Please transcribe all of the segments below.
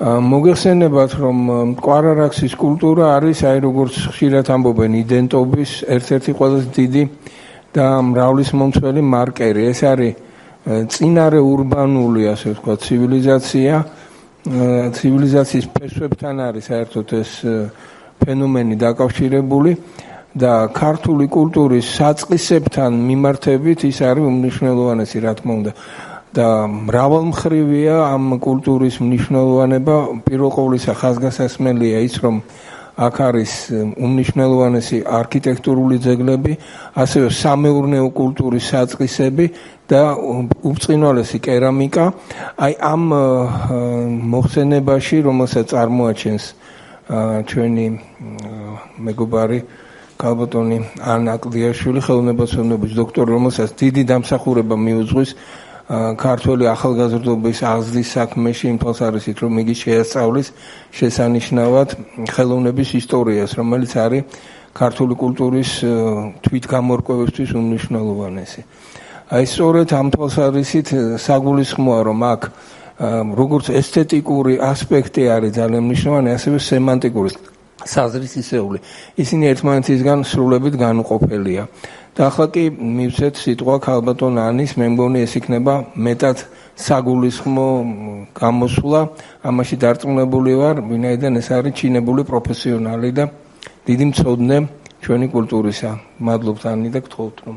მოგეხსენებათ, რომ კვარარაქსის კულტურა არის, როგორც ხშირად ამბობენ, იდენტობის ერთ-ერთი ყველაზე დიდი და მრავლისმომცველი მარკერი. ეს არის წინარე ურბანული, ასე ვთქვათ, ცივილიზაციის ფესვებთან არის საერთოდ ეს ფენომენი დაკავშირებული და ქართული კულტურის საწყისებთან მიმართებით ის არის უმნიშვნელოვანესი, რა თქმა უნდა. და მრავალმხრივია ამ კულტურის მნიშვნელოვანება, პირველ ყოვლისა ხაზგასასმელია ის, რომ აქ არის უმნიშვნელოვანესი არქიტექტურული ძეგლები, ასევე სამეურნეო კულტურის საწყისები და უბრწყინვალესი კერამიკა. აი ამ მოხსენებაში, რომელსაც წარმოაჩენს ჩვენი მეგობარი ქალბატონი ანა კლდიაშვილი, ხელოვნებაცნობის დოქტორი, რომელსაც დიდი დამსახურება მიუძღვის ქართული ახალგაზრდობის აღზრდის საქმეში, იმ თვალს არის ის, რომ იგი შეასწავლის შესანიშნავად ხელოვნების ისტორიას, რომელიც არის ქართული კულტურის თვითგამორკვევისთვის უმნიშვნელოვანესი. აი სწორედ ამ თვალსაზრისით საგულისხმოა, რომ აქ როგორც ესთეტიკური ასპექტი არის ძალიან მნიშვნელოვანი, ასევე სემანტიკური საზრისისეული. ისინი ერთმანეთისგან სრულებით განუყოფელია. და ახლა კი მივცეთ სიტყვა ქალბატონ ანის, მე მგონი ეს იქნება მეტად საგულისხმო გამოსვლა, ამაში დარწმუნებული ვარ, ვინაიდან ეს არის ჩინებული პროფესიონალი და დიდი მცოდნე ჩვენი კულტურისა. მადლობთ ანი და გთხოვთ რომ.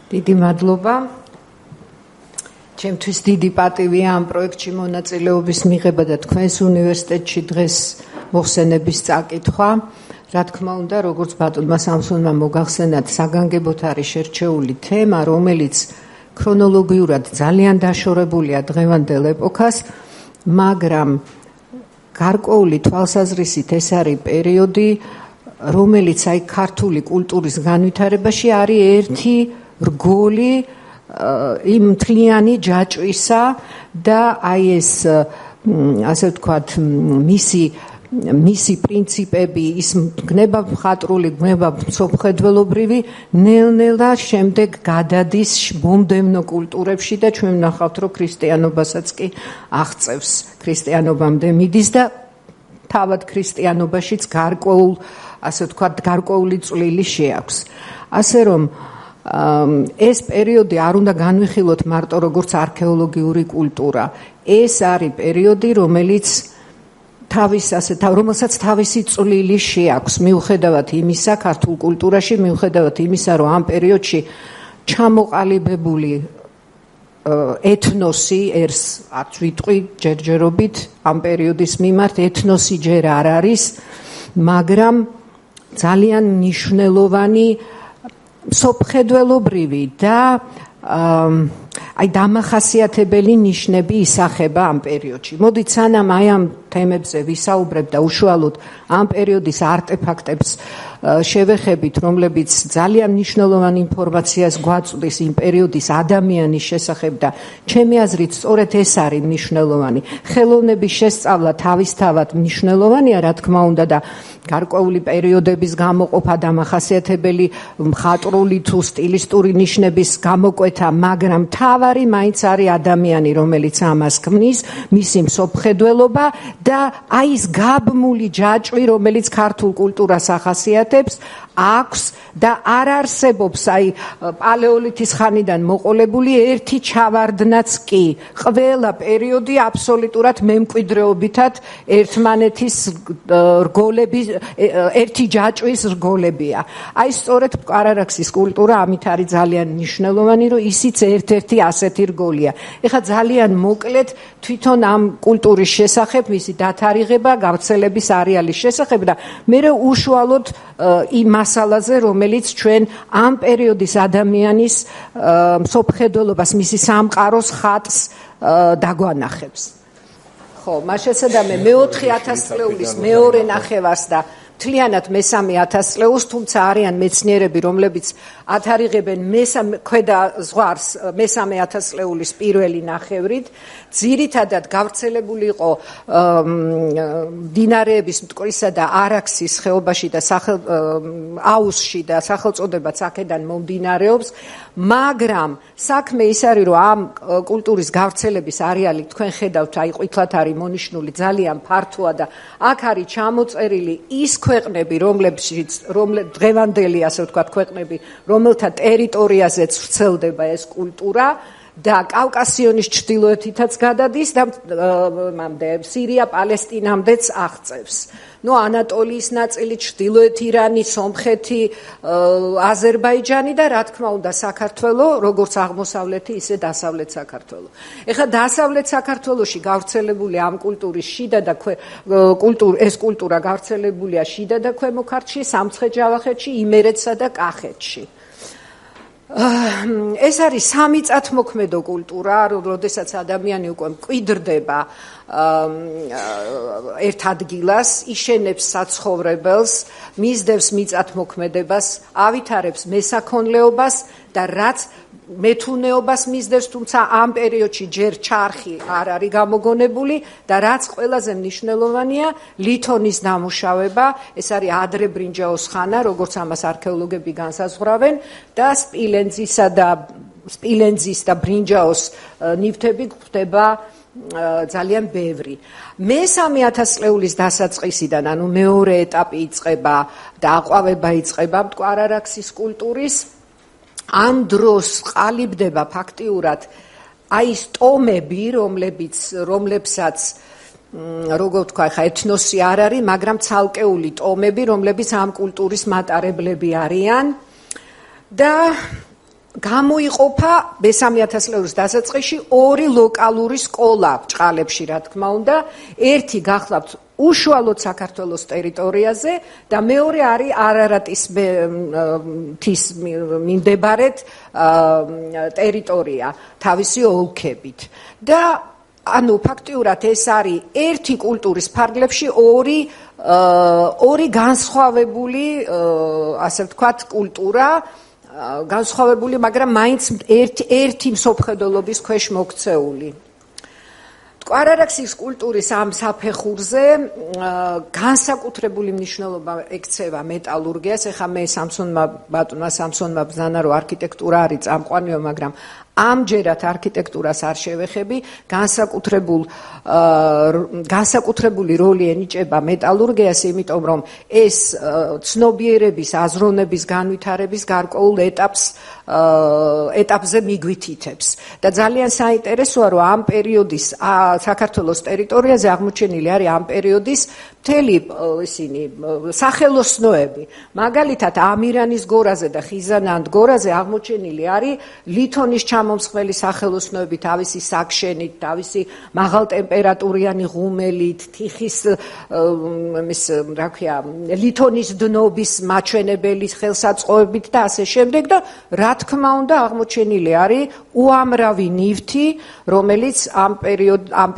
დიდი მადლობა. ჩემთვის დიდი პატივია ამ პროექტში მონაწილეობის მიღება და თქვენს უნივერსიტეტში დღეს მოხსენების წაკითხვა. რა თქმა უნდა, როგორც ბატონმა სამსონმა მოგახსენათ, საგანგებოდ არის შერჩეული თემა, რომელიც ქრონოლოგიურად ძალიან დაშორებულია დღევანდელ ეპოქას, მაგრამ გარკვეული თვალსაზრისით ეს არის პერიოდი, რომელიც აი ქართული კულტურის განვითარებაში არის ერთი რგოლი იმ მთლიანი ჯაჭვისა და აი ეს ასე ვთქვათ მისი პრინციპები, ის გნება მხატვრული, გნება მსოფლმხედველობრივი, ნელ-ნელა შემდეგ გადადის მომდევნო კულტურებში და ჩვენ ვნახავთ, რომ ქრისტიანობასაც კი აღწევს, ქრისტიანობამდე მიდის და თავად ქრისტიანობაშიც გარკვეული წვლილი შეაქვს. ასე რომ ეს პერიოდი არ უნდა განვიხილოთ მარტო როგორც არქეოლოგიური კულტურა. ეს არის პერიოდი, რომელსაც თავისი წვლილი შეაქვს, მიუხედავად იმისა, ქართულ კულტურაში, მიუხედავად იმისა, რომ ამ პერიოდში ჩამოყალიბებული ეთნოსი, არც ვიტყვი ჯერჯერობით ამ პერიოდის მიმართ, ეთნოსი ჯერ არ არის, მაგრამ ძალიან მნიშვნელოვანი მსოფლმხედველობრივი და აი დამახასიათებელი ნიშნები ისახება ამ პერიოდში. მოდით სანამ აი ამ თემებზე ვისაუბრებ და უშუალოდ ამ პერიოდის არტეფაქტებს შევეხებით, რომლებიც ძალიან მნიშვნელოვან ინფორმაციას გვაწვდის იმ პერიოდის ადამიანის შესახებ და ჩემი აზრით სწორედ ეს არის მნიშვნელოვანი. ხელოვნების შესწავლა თავისთავად მნიშვნელოვანია, რა თქმა უნდა, და გარკვეული პერიოდების გამოყოფა დამახასიათებელი მხატვრული თუ სტილისტური ნიშნების გამოკვეთა, მაგრამ მთავარი მაინც არის ადამიანი, რომელიც ამას ქმნის, მისი მსოფლმხედველობა და აი ეს გაბმული ჯაჭვი, რომელიც ქართულ კულტურას ახასიათებს, აქვს და არ არსებობს აი პალეოლითის ხანიდან მოყოლებული ერთი ჩავარდნაც კი. ყველა პერიოდი აბსოლუტურად მემკვიდრეობითად ერთმანეთის რგოლების ერთი ჯაჭვის რგოლებია. აი სწორედ კვარარაქსის კულტურა ამით არის ძალიან მნიშვნელოვანი, რომ ისიც ერთ-ერთი ასეთი რგოლია. ეხლა ძალიან მოკლედ თვითონ ამ კულტურის შესახებ, მისი დათარიღება, გავრცელების არეალის შესახებ და მე უშუალოდ იმ მასალაზე, რომელიც ჩვენ ამ პერიოდის ადამიანის მსოფლმხედველობას, მისი სამყაროს ხატს დაგვანახებს. ხო, მას შესაძამე მე 4000 წლეულის მეორე ნახევარს და მთლიანად მესამე ათასწლეულს, თუმცა არიან მეცნიერები, რომლებიც ათარიღებენ ქვედა ზღვარს მესამე ათასწლეულის პირველი ნახევრით. ძირითადად გავრცელებული იყო მდინარეების მტკვრისა და არაქსის ხეობაში და აუზში და სახელწოდებაც აქედან მომდინარეობს, მაგრამ საქმე ის არის, რომ ამ კულტურის გავრცელების არეალი თქვენ ხედავთ, აი ყვითლად არის მონიშნული, ძალიან ფართოა და აქ არის ჩამოწერილი ის ქვეყნები, რომლებშიც დღევანდელი, ასე ვთქვათ, ქვეყნები, რომელთა ტერიტორიაზეც ვრცელდება ეს კულტურა და კავკასიონის ჩრდილოეთითაც გადადის და სირია, პალესტინამდეც აღწევს. ანატოლიის ნაწილი, ჩრდილოეთ ირანი, სომხეთი, აზერბაიჯანი და რა თქმა უნდა საქართველო, როგორც აღმოსავლეთი, ისე დასავლეთ საქართველო. ეხლა დასავლეთ საქართველოში გავრცელებული ამ კულტურის შიდა და ეს კულტურა გავრცელებულია შიდა და ქვემო ქართლში, სამცხე-ჯავახეთში, იმერეთსა და კახეთში. ეს არის სამიწათმოქმედო კულტურა, როდესაც ადამიანი უკვე მკვიდრდება ერთ ადგილას, იშენებს საცხოვრებელს, მისდევს მიწათმოქმედებას, ავითარებს მესაქონლეობას და რაც მეთუნეობას მისდევს, თუმცა ამ პერიოდში ჯერ ჩარხი არ არის გამოგონებული და რაც ყველაზე მნიშვნელოვანია, ლითონის დამუშავება, ეს არის ადრე ბრინჯაოს ხანა, როგორც ამას არქეოლოგები განსაზღვრავენ და სპილენძის და ბრინჯაოს ნივთები გვხვდება ძალიან ბევრი. მესამე ათასწლეულის დასაწყისიდან, ანუ მეორე ეტაპი იწყება და აყვავება იწყება მტკვარ-არაქსის კულტურის. ამ დროს ყალიბდება ფაქტიურად აი ეს ტომები, რომლებსაც როგორ ვთქვა, ხა ეთნოსი არ არის, მაგრამ ცალკეული ტომები, რომლებიც ამ კულტურის მატარებლები არიან და გამოიყოფა მესამე ათასწლეულის დასაწყისში ორი ლოკალური სკოლა ბჭყალებში, რა თქმა უნდა, ერთი გახლავთ უშუალოდ საქართველოს ტერიტორიაზე და მეორე არის არარატის მთის მიმდებარედ ტერიტორია თავისი ოლქებით და ანუ ფაქტიურად ეს არის ერთი კულტურის ფარგლებში ორი განსხვავებული, ასე ვთქვათ, კულტურა, განსხვავებული, მაგრამ მაინც ერთი მსოფლმხედველობის ქვეშ მოქცეული. მტკვარ-არაქსის კულტურის ამ საფეხურზე განსაკუთრებული მნიშვნელობა ექცევა მეტალურგიას. ეხლა მე ბატონმა სამსონმა ბრძანა, რომ არქიტექტურა არის წამყვანიო, მაგრამ ამჯერად არქიტექტურას არ შევეხები, განსაკუთრებული როლი ენიჭება მეტალურგიას, იმიტომ რომ ეს ცნობიერების, აზროვნების განვითარების გარკვეულ ეტაპზე მიგვითითებს. და ძალიან საინტერესოა, რომ ამ პერიოდის საქართველოს ტერიტორიაზე აღმოჩენილი არის ამ პერიოდის მთელი ისინი სახელოსნოები. მაგალითად, ამირანის გორაზე და ხიზანანდ გორაზე აღმოჩენილი არის ლითონის მომსხმელი სახელოსნოები თავისი საქშენით, თავისი მაღალტემპერატურიანი ღუმელით, თიხის რა ქვია, ლითონის დნობის მაჩვენებელი ხელსაწყოებით და ასე შემდეგ და რა თქმა უნდა აღმოჩენილი არის უამრავი ნივთი, რომელიც ამ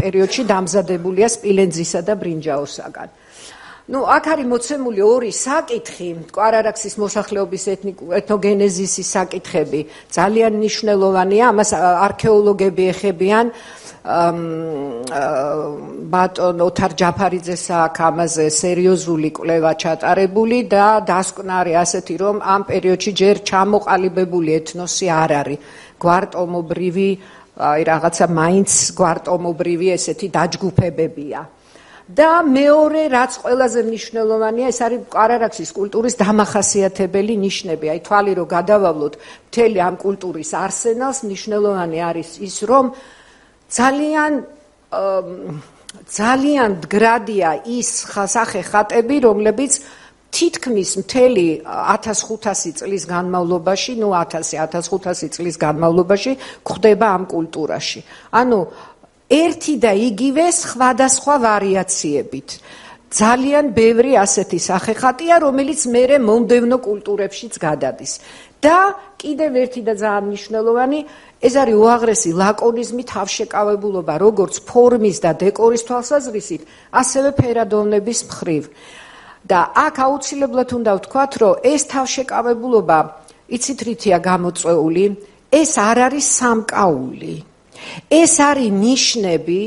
პერიოდში დამზადებულია სპილენძისა და ბრინჯაოსაგან. აქ არის მოცემული ორი საკითხი, მტკვარ-არაქსის მოსახლეობის ეთნოგენეზისის საკითხები, ძალიან მნიშვნელოვანია, ამას არქეოლოგები ეხებიან, ბატონ ოთარ ჯაფარიძეს აქვს ამაზე სერიოზული კვლევა ჩატარებული და დასკვნა არის ასეთი, რომ ამ პერიოდში ჯერ ჩამოყალიბებული ეთნოსი არ არის, გვარტომობრივი, რაღაცა მაინც გვარტომობრივი ესეთი დაჯგუფებებია. და მეორე, რაც ყველაზე მნიშვნელოვანია, ეს არის მტკვარ-არაქსის კულტურის დამახასიათებელი ნიშნები. აი თვალი რო გადავავლოთ მთელი ამ კულტურის არსენალს, მნიშვნელოვანი არის ის, რომ ძალიან მდგრადია ის სახე-ხატები, რომლებიც თითქმის მთელი 1500 წლის განმავლობაში, 1500 წლის განმავლობაში გვხდება ამ კულტურაში. ანუ ერთი და იგივე სხვადასხვა ვარიაციებით. ძალიან ბევრი ასეთი სახე-ხატია, რომელიც მერე მომდევნო კულტურებშიც გადადის. და კიდევ ერთი და ძალიან მნიშვნელოვანი, ეს არის უაღრესი ლაკონიზმი, თავშეკავებულობა, როგორც ფორმის და დეკორის თვალსაზრისით, ასევე ფერადოვნების მხრივ. და აქ აუცილებლად უნდა ვთქვათ, რომ ეს თავშეკავებულობა იცით რითია გამოწვეული, ეს არ არის სამკაული. ეს არის ნიშნები,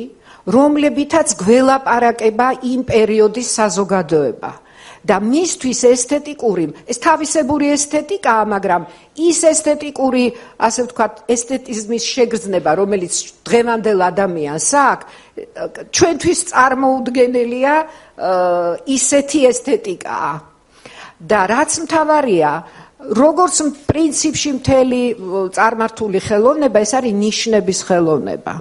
რომლებითაც გველაპარაკება იმ პერიოდის საზოგადოება. და მისთვის ესთეტიკური, ეს თავისებური ესთეტიკაა, მაგრამ ის ესთეტიკური, ასე ვთქვათ, ესთეტიზმის შეგრძნება, რომელიც დღევანდელ ადამიანს აქვს, ჩვენთვის წარმოუდგენელია ისეთი ესთეტიკაა. და რაც მთავარია, როგორც პრინციპში მთელი წარმართული ხელოვნება, ეს არის ნიშნების ხელოვნება.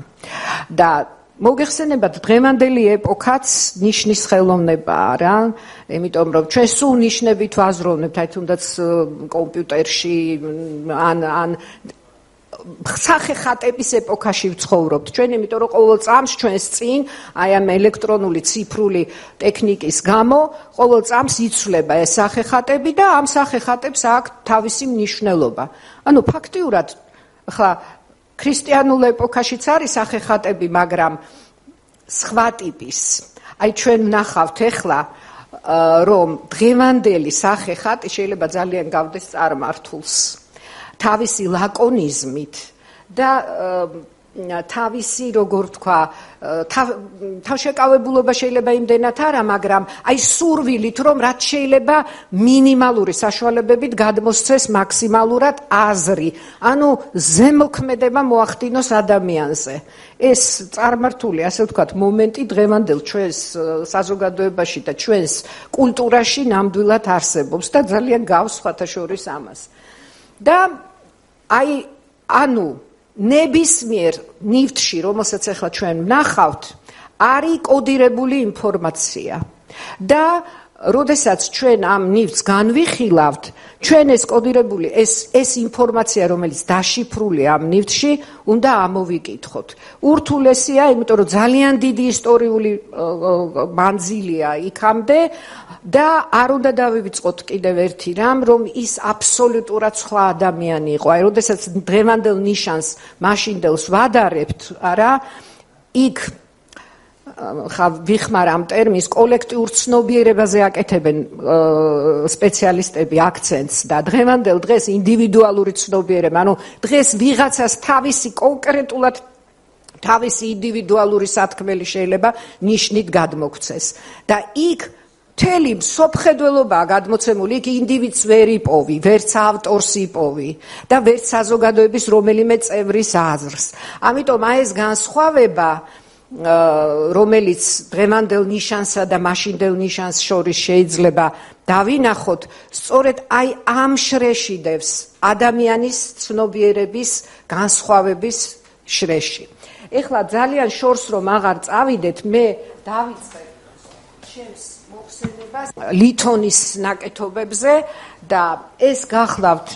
და მოგეხსენებათ, დღევანდელი ეპოქაც ნიშნის ხელოვნებაა რა, იმიტომ რომ ჩვენ სულ ნიშნებით ვაზროვნებთ, აი თუნდაც კომპიუტერში ან სახეხატების ეპოქაში ვცხოვრობთ ჩვენ, იმიტომ რომ ყოველ წამს ჩვენს წინ აი ამ ელექტრონული ციფრული ტექნიკის გამო ყოველ წამს იცვლება ეს სახეხატები და ამ სახეხატებს აქვს თავისი მნიშვნელობა. ანუ ფაქტიურად ახლა ქრისტიანულ ეპოქაშიც არის სახეხატები, მაგრამ სხვა ტიპის. აი ჩვენ ვნახავთ ახლა, რომ დღევანდელი სახეხატი შეიძლება ძალიან გავდეს წარმართულს თავისი ლაკონიზმით და თავისი, როგორ თქვა, თავშეკავებულობა შეიძლება იმდენად არა, მაგრამ აი სურვილით, რომ რაც შეიძლება მინიმალური საშუალებებით გადმოსცეს მაქსიმალურად აზრი, ანუ ზემოქმედება მოახდინოს ადამიანზე. ეს წარმართული, ასე ვთქვათ, მომენტი დღევანდელ ჩვენს საზოგადოებაში და ჩვენს კულტურაში ნამდვილად არსებობს და ძალიან გავს სხვათა შორის ამას. და აი, ანუ ნებისმიერ ნივთში, რომელსაც ახლა ჩვენ ვნახავთ, არის კოდირებული ინფორმაცია. და როდესაც ჩვენ ამ ნივთს განვიხილავთ, ჩვენ ეს კოდირებული ეს ინფორმაცია, რომელიც დაშიფრულია ამ ნივთში, უნდა ამოვიკითხოთ. ურთულესია, იმიტომ რომ ძალიან დიდი ისტორიული მანძილია იქამდე და არ უნდა დავივიწყოთ კიდევ ერთი რამ, რომ ის აბსოლუტურად სხვა ადამიანი იყო. აი, როდესაც დღევანდელ ნიშანს მაშინდელს ვადარებთ, არა, იქ ვიხმარ ამ ტერმინს კოლექტიურ ცნობიერებაზე აკეთებენ სპეციალისტები აქცენტს და დღევანდელ დღეს ინდივიდუალური ცნობიერება, ანუ დღეს ვიღაცას თავისი კონკრეტულად თავისი ინდივიდუალური სათქმელი შეიძლება ნიშნით გადმოგვცეს და იქ მთელი მსოფლმხედველობაა გადმოცემული, იქ ინდივიდს ვერ იპოვი, ვერც ავტორს იპოვი და ვერც საზოგადოების რომელიმე წევრის აზრს. ამიტომ აი ეს განსხვავება, რომელიც დღევანდელ ნიშანსა და მაშინდელ ნიშანს შორის შეიძლება დავინახოთ, სწორედ აი ამ შრეში დევს ადამიანის ცნობიერების განსხვავების შრეში. ეხლა ძალიან შორს რომ აღარ წავიდეთ, მე დავიწყებ ჩემს მოხსენებას ლითონის ნაკეთობებზე და ეს გახლავთ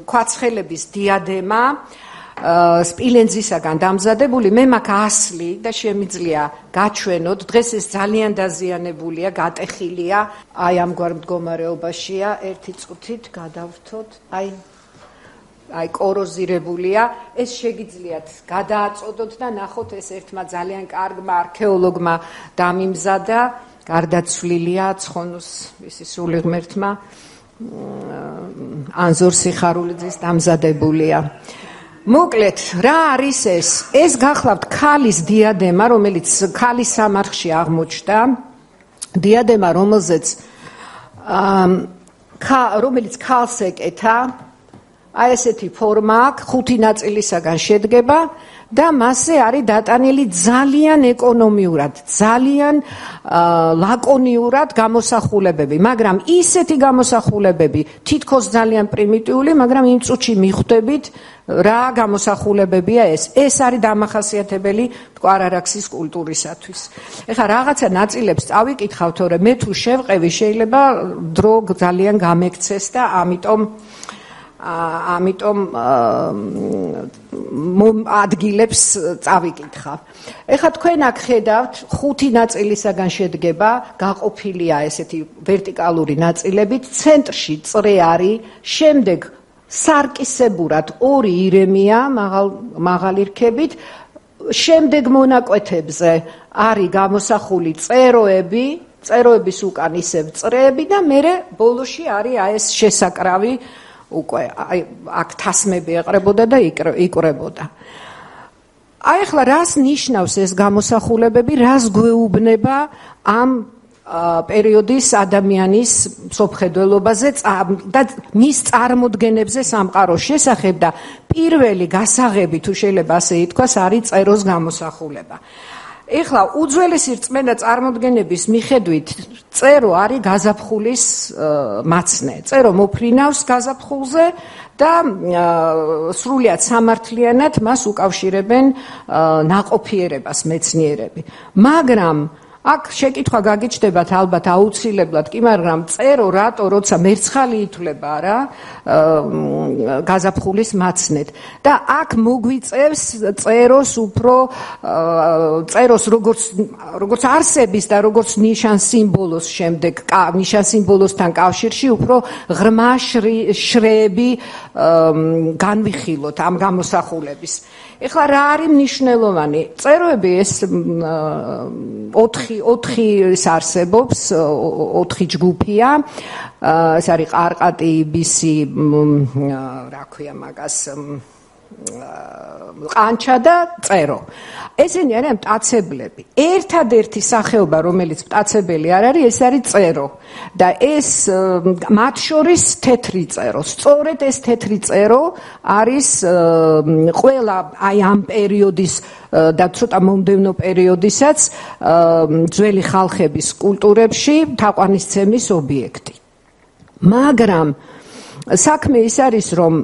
ქვაცხელების დიადემა, სპილენძისაგან დამზადებული, მე მაქვს ასლი და შემიძლია გაჩვენოთ, დღეს ეს ძალიან დაზიანებულია, გატეხილია, აი ამგვარ მდგომარეობაშია, ერთი წუთით გადავრთოთ, აი კოროზირებულია, ეს შეგიძლიათ გადააწოდოთ და ნახოთ, ეს ერთმა ძალიან კარგმა არქეოლოგმა დამიმზადა, გარდაცვლილია ცხონოს ისი სული ღმერთმა ანზორ სიხარულიძის დამზადებულია. მოკლედ, რა არის ეს? ეს გახლავთ ქალის დიადემა, რომელიც ქალის სამარხში აღმოჩნდა, დიადემა, რომელიც ქალს ეკეთა, აი ესეთი ფორმა აქვს, 5 ნაწილისაგან შედგება და მასზე არის დატანილი ძალიან ეკონომიურად, ძალიან ლაკონიურად გამოსახულებები, მაგრამ ისეთი გამოსახულებები, თითქოს ძალიან პრიმიტიული, მაგრამ იმ წუთში მიხვდებით რა გამოსახულებებია ეს. ეს არის დამახასიათებელი მტკვარ-არაქსის კულტურისათვის. ეხლა რაღაცა ნაწილებს წავიკითხავ, თორე მე თუ შევყევი, შეიძლება დრო ძალიან გამექცეს და ამიტომ ადგილებს წავიკითხავ. ეხლა თქვენ აქ ხედავთ, 5 ნაწილისაგან შედგება, გაყოფილია ესეთი ვერტიკალური ნაწილებით, ცენტრში წრე არის, შემდეგ სარკისებურად 2 ირემია მაღალი რქებით, შემდეგ მონაკვეთებზე არის გამოსახული წეროები, წეროების უკან ისევ წრეები და მერე ბოლოში არის ეს შესაკრავი უკვე აქ თასმები ეყრებოდა და იკვრებოდა. აი ახლა რას ნიშნავს ეს გამოსახულებები, რას გვეუბნება ამ პერიოდის ადამიანის მსოფლმხედველობაზე და მის წარმოდგენებზე სამყაროს შესახებ და პირველი გასაღები თუ შეიძლება ასე ითქვას არის წეროს გამოსახულება. ეხლა უძველესი რწმენა წარმოდგენების მიხედვით წერო არის გაზაფხულის მაცნე. წერო მოფრინავს გაზაფხულზე და სრულიად სამართლიანად მას უკავშირებენ ნაყოფიერებას მეცნიერები. მაგრამ აქ შეკითხვა გაგიჩნდებათ ალბათ აუცილებლად კი, მაგრამ წერო რატო როცა მერცხალი ითვლება რა გაზაფხულის მაცნედ და აქ მოგვიწევს წეროს უფრო წეროს როგორც არსების და როგორც ნიშან სიმბოლოს შემდეგ ნიშან სიმბოლოსთან კავშირში უფრო ღრმა შრეები განვიხილოთ ამ გამოსახულების. ეხლა რა არის მნიშვნელოვანი? წეროები ეს 4 არსებობს, 4 ჯგუფია. ეს არის ყარყატი, იბისი, რა ქვია მაგას, ყანჩა და წერო. ესენი არიან მტაცებლები. ერთადერთი სახეობა, რომელიც მტაცებელი არ არის, ეს არის წერო. და ეს მათ შორის თეთრი წერო. სწორედ ეს თეთრი წერო არის ყველა აი ამ პერიოდის და ცოტა მომდევნო პერიოდისაც ძველი ხალხების კულტურებში თაყვანისცემის ობიექტი. მაგრამ საქმე ის არის, რომ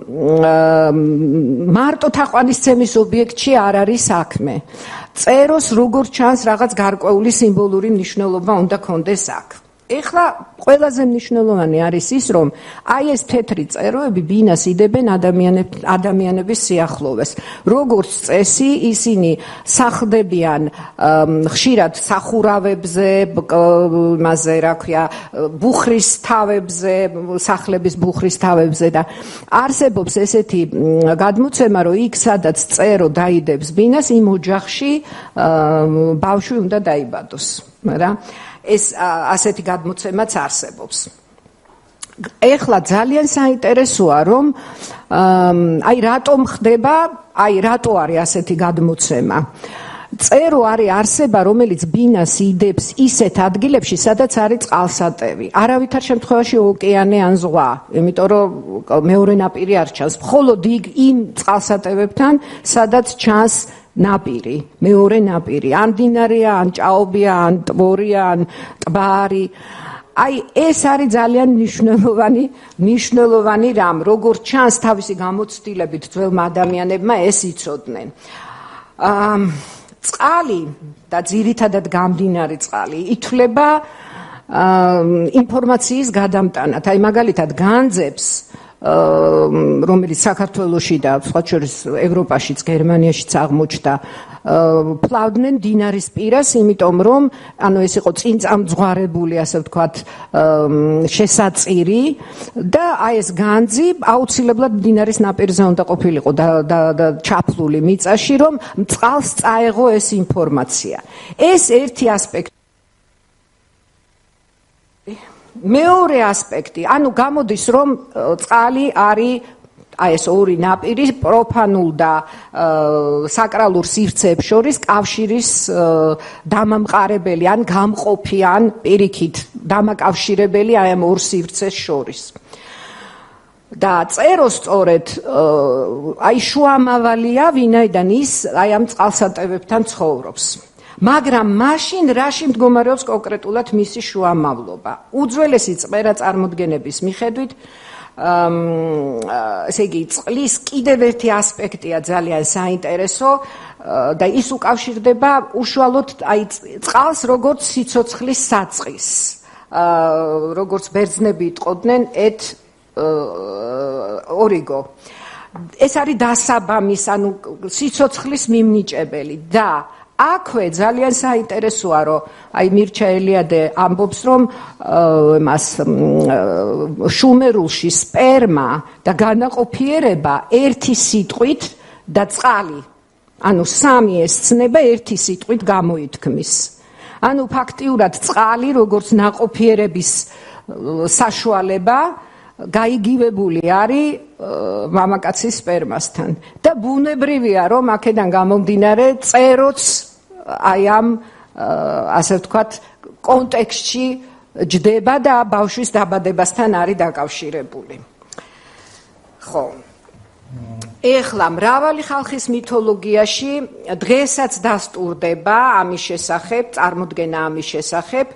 მარტო თაყვანისცემის ობიექტში არ არის საქმე. წეროს როგორც ჩანს რაღაც გარკვეული სიმბოლური მნიშვნელობა უნდა კონდეს აქ. ეხლა ყველაზე მნიშვნელოვანი არის ის, რომ აი ეს თეთრი წეროები ბინას იდებენ ადამიანების სიახლოვეს. როგორც წესი, ისინი სახლდებიან ხშირად სახურავებზე, იმაზე, რა ქვია, ბუხრის თავებზე, სახლების ბუხრის თავებზე და არსებობს ესეთი გადმოცემა, რომ იქ სადაც წერო დაიდებს ბინას, იმ ოჯახში ბავშვი უნდა დაიბადოს, რა. ეს ასეთი გადმოცემაც არსებობს. ეხლა ძალიან საინტერესოა, რომ აი რატომ ხდება, აი რატო არის ასეთი გადმოცემა. წერო არის არსება, რომელიც ბინას იდებს ისეთ ადგილებში, სადაც არის წყალსატევი. არავითარ შემთხვევაში ოკეანე ან ზღვა, იმიტომ რომ მეორე ნაპირი არ ჩანს. მხოლოდ იმ წყალსატევებთან, სადაც ჩანს ნაპირი, მეორე ნაპირი, ან მდინარეა, ან ჭაობია, ან ტბორია, ან ტბარი. აი ეს არის ძალიან მნიშვნელოვანი რამ, როგორც ჩანს თავისი გამოცდილებით ძველმა ადამიანებმა ეს იცოდნენ. წყალი და ძირითადად გამდინარე წყალი ითვლება ინფორმაციის გადამტანად. აი მაგალითად განძებს რომელიც საქართველოში და სხვა შორის ევროპაშიც, გერმანიაშიც აღმოჩნდა, ფლავდნენ დინარის პირას, იმიტომ რომ ანუ ეს იყო წინწამძღვარებული, ასე ვთქვათ, შესაწირი და აი ეს განძი აუცილებლად დინარის ნაპირზე უნდა ყოფილიყო და ჩაფლული მიწაში, რომ წყალს წაეღო ეს ინფორმაცია. ეს ერთი ასპექტი. მეორე ასპექტი, ანუ გამოდის, რომ წყალი არის აი ეს ორი ნაპირი პროფანულ და საკრალურ სივრცეებს შორის კავშირის დამამყარებელი ან გამყოფი ან პირიქით დამაკავშირებელი აი ამ ორ სივრცეს შორის. და წერო სწორედ აი შუამავალია, ვინაიდან ის აი ამ წყალსატევებთან ცხოვრობს. მაგრამ მაშინ რაში მდგომარეობს კონკრეტულად მისი შუამავლობა? უძველესი წმერა წარმოდგენების მიხედვით, ესე იგი, წყლის კიდევ ერთი ასპექტია ძალიან საინტერესო და ის უკავშირდება უშუალოდ აი წყალს როგორც სიცოცხლის საწყის. როგორც ბერძნები იტყოდნენ et origo. ეს არის დასაბამის, ანუ სიცოცხლის მიმნიჭებელი და აქვე ძალიან საინტერესოა, რომ აი მირჩა ელიადე ამბობს, რომ მას შუმერულში სპერმა და განაყოფიერება ერთი სიტყვით და წყალი, ანუ სამი ეს ცნება ერთი სიტყვით გამოითქმის. ანუ ფაქტიურად წყალი როგორც ნაყოფიერების საშუალება გაიგივებული არის მამაკაცის სპერმასთან და ბუნებრივია რომ აქედან გამომდინარე წეროც აი ამ ასე ვთქვათ კონტექსტში ჯდება და ბავშვის დაბადებასთან არის დაკავშირებული. ხო. ეხლა მრავალი ხალხის მითოლოგიაში დღესაც დასტურდება ამის შესახებ, წარმოდგენა ამის შესახებ,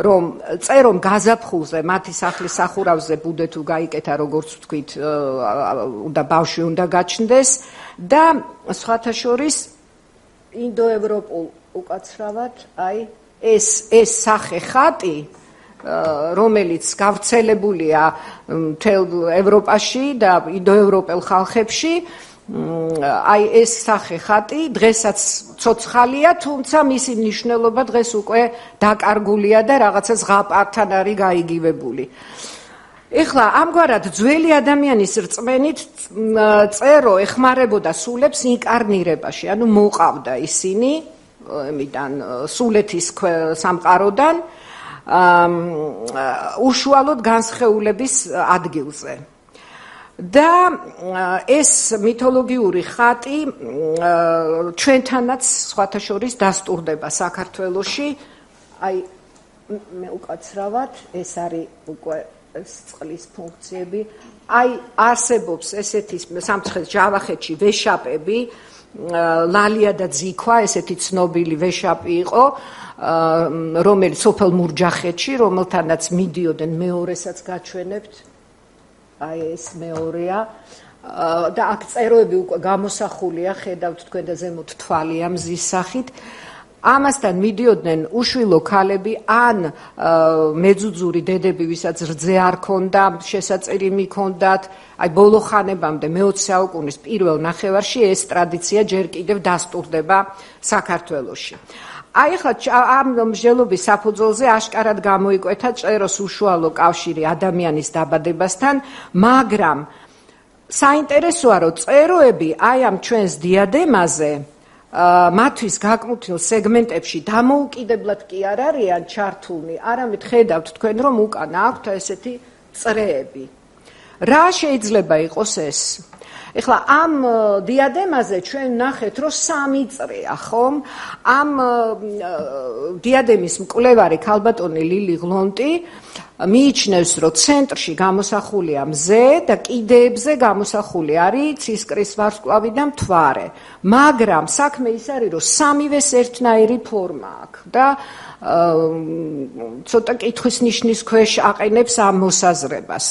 რომ წერომ გაზაფხულზე მათი სახლის სახურავზე ბუდე თუ გაიკეთა, როგორც ვთქვით, და ბავშვი უნდა გაჩნდეს და სხვათა შორის ინდოევროპულ უკაცრავად აი ეს სახე ხატი რომელიც გავრცელებულია მთელ ევროპაში და ინდოევროპელ ხალხებში აი ეს სახე ხატი დღესაც ცოცხალია, თუმცა მისი მნიშვნელობა დღეს უკვე დაკარგულია და რაღაცა ზღაპართან არის გაიგივებული. ეხლა ამგვარად ძველი ადამიანის რწმენით წერო ეხმარებოდა სულებს ინკარნირებაში, ანუ მოყავდა ისინი იმიდან სულეთის სამყაროდან უშუალოდ განსხეულების ადგილზე. და ეს მითოლოგიური ხატი ჩვენთანაც სხვათა შორის დასტურდება საქართველოში. აი მე უკაცრავად ეს არის უკვე წყლის ფუნქციები. აი არსებობს ესეთი სამცხეს ჯავახეთში ვეშაპები, ლალია და ძიქვა, ესეთი ცნობილი ვეშაპი იყო, რომელიც სოფელ მურჯახეთში, რომელთანაც მიდიოდნენ მეორესაც გაჩვენებთ. აი ეს მეორეა და აქ წეროები უკვე გამოსახულია, ხედავთ თქვენ და ზემოთ თვალია მზის სახით. ამასთან მიდიოდნენ უშვილო ქალები ან მეძუძური დედები, ვისაც რძე არ ქონდა, შესაწერი მიქონდათ. აი ბოლო ხანებამდე მე-20 საუკუნის პირველ ნახევარში ეს ტრადიცია ჯერ კიდევ დასტურდება საქართველოში. აი ახლა ამ მსჯელობის საფუძველზე აშკარად გამოიკვეთა წეროს უშუალო კავშირი ადამიანის დაბადებასთან, მაგრამ საინტერესოა, რომ წეროები აი ამ ჩვენს დიადემაზე მათთვის გაკმუქილ სეგმენტებში დამოუკიდებლად კი არ არიან ჩართულნი, არამედ ხედავთ თქვენ, რომ უკან აქვთ ესეთი წრეები. რა შეიძლება იყოს ეს? ეხლა ამ დიადემაზე ჩვენ ნახეთ, რომ 3 წრეა, ხომ? ამ დიადემის მკვლევარი ქალბატონი ლილი ღლონტი მიიჩნევს, რომ ცენტრში გამოსახულია მზე და კიდეებზე გამოსახული არის ცისკრის ვარსკვლავი და მთვარე. მაგრამ საქმე ის არის, რომ 3-ვეს ერთნაირი ფორმა აქვს და ცოტა კითხვის ნიშნის ქვეშ აყენებს ამ მოსაზრებას.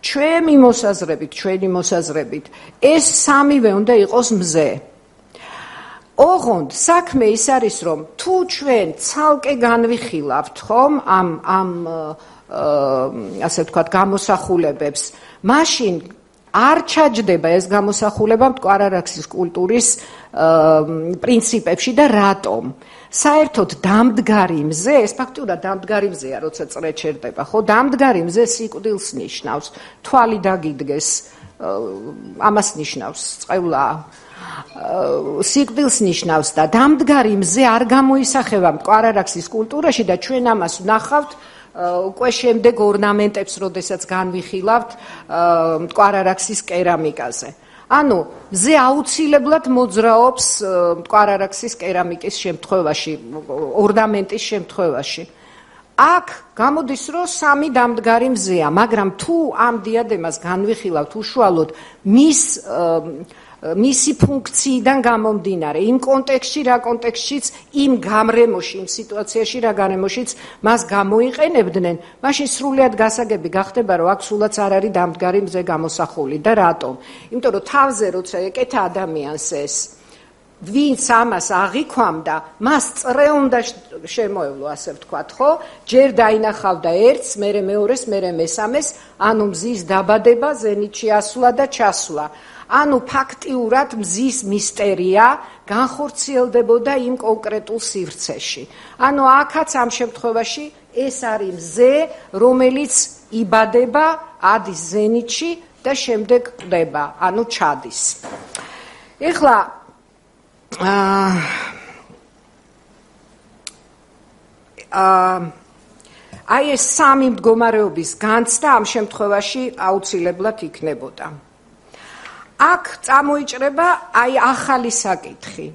ჩვენი მოსაზრებით, ეს 3-ვე უნდა იყოს მზე. ოღონდ საქმე ის არის, რომ თუ ჩვენ ცალკე განვიხილავთ, ხომ, ამ ასე ვთქვათ, გამოსახულებებს, მაშინ არ ჩაჯდება ეს გამოსახულება მტკვარ-არაქსის კულტურის პრინციპებში და რატომ? საერთოდ დამდგარი მზე, ეს ფაქტურად დამდგარი მზეა, როცა წრე ჩერდება, ხო? დამდგარი მზე სიკვდილს ნიშნავს, თვალი დაგიდგეს, ამას ნიშნავს, წყევლა სიკვდილს ნიშნავს და დამდგარი მზე არ გამოისახება მტკვარ-არაქსის კულტურაში და ჩვენ ამას ვნახავთ უკვე შემდეგ ორნამენტებს, როდესაც განვიხილავთ მტკვარ-არაქსის კერამიკაზე. ანუ მზე აუცილებლად მოძრაობს მტკვარ-არაქსის კერამიკის შემთხვევაში, ორნამენტის შემთხვევაში. აქ გამოდის, რომ 3 დამდგარი მზეა, მაგრამ თუ ამ დიადემას განვიხილავთ უშუალოდ მისი ფუნქციიდან გამომდინარე, იმ კონტექსტში, რა კონტექსტშიც, იმ გამრემოში, იმ სიტუაციაში, რა გარემოშიც მას გამოიყენებდნენ, მაშინ სრულიად გასაგები გახდება, რომ აქ სულაც არ არის დამდგარი მზე გამოსახული და რატომ? იმიტომ რომ თავზე როცა ეკეთა ადამიანს ეს, ვინც ამას აღიქვამდა, მას წრე უნდა შემოევლო, ასე ვთქვათ, ხო? ჯერ დაინახავდა ერთს, მერე მეორეს, მერე მესამეს, ანუ მზის დაბადება, ზენიტში ასვლა და ჩასვლა. ანუ ფაქტიურად მზის მისტერია განხორციელდებოდა იმ კონკრეტულ სივრცეში. ანუ აქაც ამ შემთხვევაში ეს არის მზე, რომელიც იბადება, ადის ზენიტში და შემდეგ ყდება, ანუ ჩადის. ეხლა აი ეს სამი მდგომარეობის განცდა ამ შემთხვევაში აუცილებლად იქნებოდა. აქ წამოიჭრება აი ახალი საკითხი.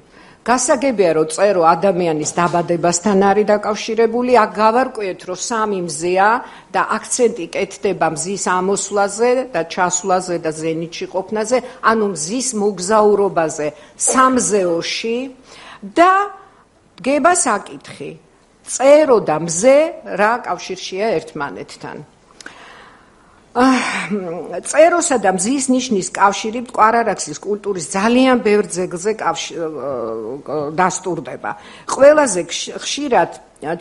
გასაგებია, რომ წერო ადამიანის დაბადებასთან არის დაკავშირებული, აქ გავარკვიეთ, რომ სამი მზეა და აქცენტი კეთდება მზის ამოსვლაზე და ჩასვლაზე და ზენიტში ყოფნაზე, ანუ მზის მოგზაურობაზე სამზეოში და დგება საკითხი. წერო და მზე რა კავშირშია ერთმანეთთან. წეროსა და მზის ნიშნის კავშირი მტკვარ-არაქსის კულტურის ძალიან ბევრ ძეგლზე დასტურდება. ყველაზე ხშირად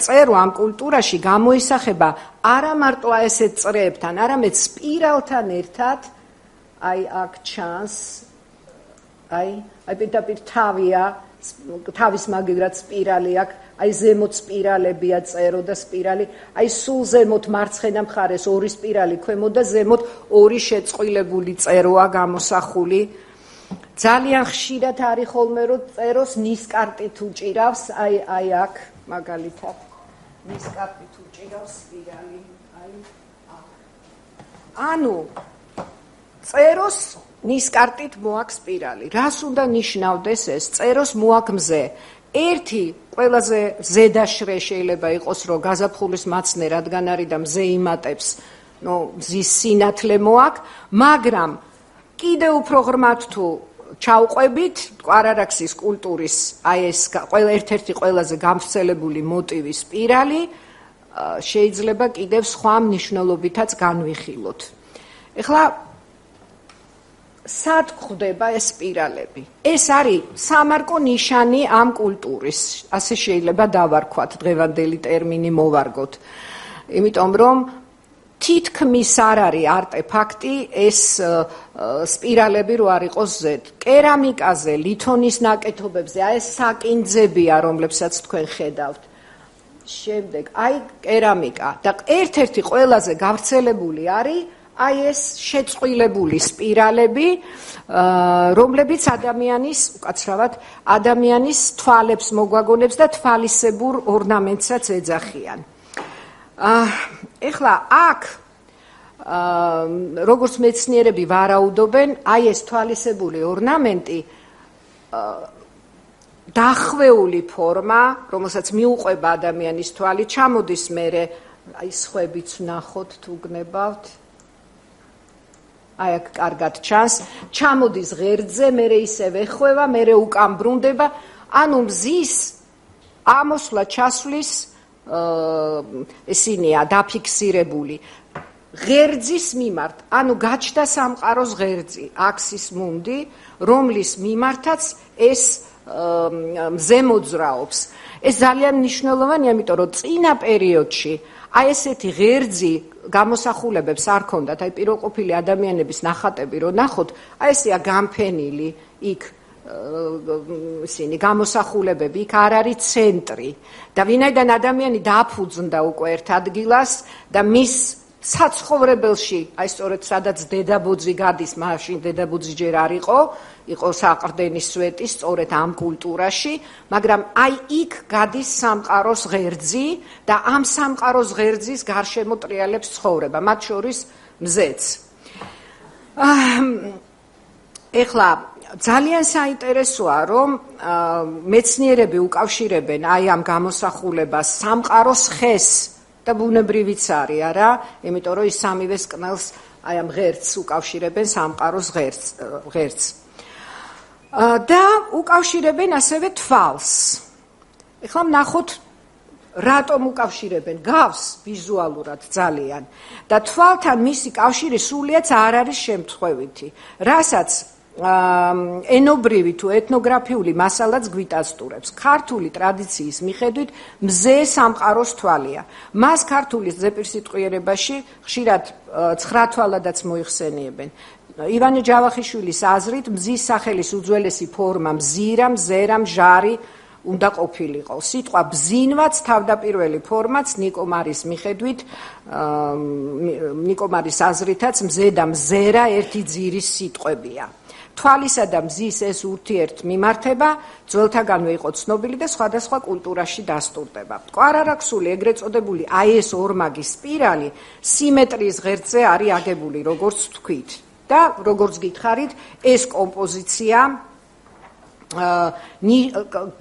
წერო ამ კულტურაში გამოისახება არა მარტო ესეთ წრეებთან, არამედ სპირალთან ერთად, აი აქ ჩანს, აი პირდაპირ თავია, თავის მაგივრად სპირალი აქვს, აი ზემოთ სპირალებია წერო და სპირალი, აი სულ ზემოთ მარცხენა მხარეს ორი სპირალი, ქვემოთ და ზემოთ ორი შეწყვილებული წეროა გამოსახული. ძალიან ხშირად არის ხოლმე, რომ წეროს ნისკარტით უჭირავს, აი აქ მაგალითად ნისკარტით უჭირავს სპირალი, აი აქ. ანუ წეროს ნისკარტით მოაქვს სპირალი. რას უნდა ნიშნავდეს ეს? წეროს მოაქვს მზე. ერთი ყველაზე ზედა შრე შეიძლება იყოს, რომ გაზაფხულის მაცნე რადგან არის და მზე იმატებს, მზის სინათლე მოაქვს, მაგრამ კიდევ უფრო ღრმად თუ ჩავყვებით, მტკვარ-არაქსის კულტურის აი ეს ერთ-ერთი ყველაზე გავრცელებული მოტივი სპირალი შეიძლება კიდევ სხვა მნიშვნელობითაც განვიხილოთ. ეხლა სად გვხვდება ეს სპირალები? ეს არის სამარკო ნიშანი ამ კულტურის, ასე შეიძლება დავარქვათ, დღევანდელი ტერმინი მოვარგოთ. იმიტომ რომ თითქმის არ არის არტეფაქტი ეს სპირალები რო არ იყოს ზედ. კერამიკაზე, ლითონის ნაკეთობებზე, აი ეს საკინძებია, რომლებსაც თქვენ ხედავთ. შემდეგ, აი კერამიკა და ერთ-ერთი ყველაზე გავრცელებული არის აი ეს შეწყვილებული სპირალები, რომლებიც ადამიანის, უკაცრავად, ადამიანის თვალებს მოგვაგონებს და თვალისებურ ორნამენტსაც ეძახიან. ეხლა აქ როგორც მეცნიერები ვარაუდობენ, აი ეს თვალისებური ორნამენტი დახვეული ფორმა, რომელსაც მიუყვება ადამიანის თვალი, ჩამოდის მერე, აი სხვებიც ვნახოთ თუ გნებავთ. აი აქ კარგად ჩანს, ჩამოდის ღერძზე, მერე ისევ ეხვევა, მერე უკან ბრუნდება, ანუ მზის ამოსვლა ჩასვლის ესინია დაფიქსირებული. ღერძის მიმართ, ანუ გაჩნდა სამყაროს ღერძი, აქსის მუნდი, რომლის მიმართაც ეს მზე მოძრაობს. ეს ძალიან მნიშვნელოვანია, იმიტომ რომ წინა პერიოდში აი ესეთი ღერძი გამოსახულებებს არ ქონდათ, აი პიროყოფილი ადამიანების ნახატები რო ნახოთ, აი ესეა გამფენილი იქ ისინი გამოსახულებები, იქ არ არის ცენტრი და ვინაიდან ადამიანი დააფუძნდა უკვე ერთ ადგილას და მის საცხოვრებელში, აი სწორედ სადაც დედაბოძი გადის, მაშინ დედაბოძი ჯერ არ იყო საყრდენის სვეტი სწორედ ამ კულტურაში, მაგრამ აი იქ გადის სამყაროს ღერძი და ამ სამყაროს ღერძის გარშემო ტრიალებს ცხოვრება, მათ შორის მზეც. ეხლა ძალიან საინტერესოა, რომ მეცნიერები უკავშირებენ აი ამ გამოსახულებას სამყაროს ხეს და ბუნებრივიც არის, არა? იმიტომ რომ ის სამივე კნელს აი ამ ღერძს უკავშირებენ სამყაროს ღერძს. და უკავშირებენ ასევე თვალს. ეხლა ვნახოთ, რატომ უკავშირებენ? გავს ვიზუალურად ძალიან და თვალთან მისი კავშირი სულიად არ არის შემთხვევითი, რასაც ენობრივი თუ ეთნოგრაფიული მასალაც გვიტასტურებს. ქართული ტრადიციის მიხედვით მზე სამყაროს თვალია. მას ქართული ზეპირსიტყვიერებაში ხშირად 9 თვალადაც მოიხსენიებენ. ივანე ჯავახიშვილის აზრით მზის სახელის უძველესი ფორმა მზირა, მზერა, მჟარი უნდა ყოფილიყო. სიტყვა ბზინვაც თავდაპირველი ფორმაც ნიკომარის მიხედვით, ნიკომარის აზრითაც მზე და მზერა ერთი ძირის სიტყვებია. თვალისა და მზის ეს ურთიერთმიმართება ძველთაგანვე იყო ცნობილი და სხვადასხვა კულტურაში დასტურდება. მტკვარ-არაქსული ეგრეთ წოდებული აი ეს ორმაგი სპირალი სიმეტრიის ღერძზე არის აგებული, როგორც თქვით. და როგორც გითხარით, ეს კომპოზიცია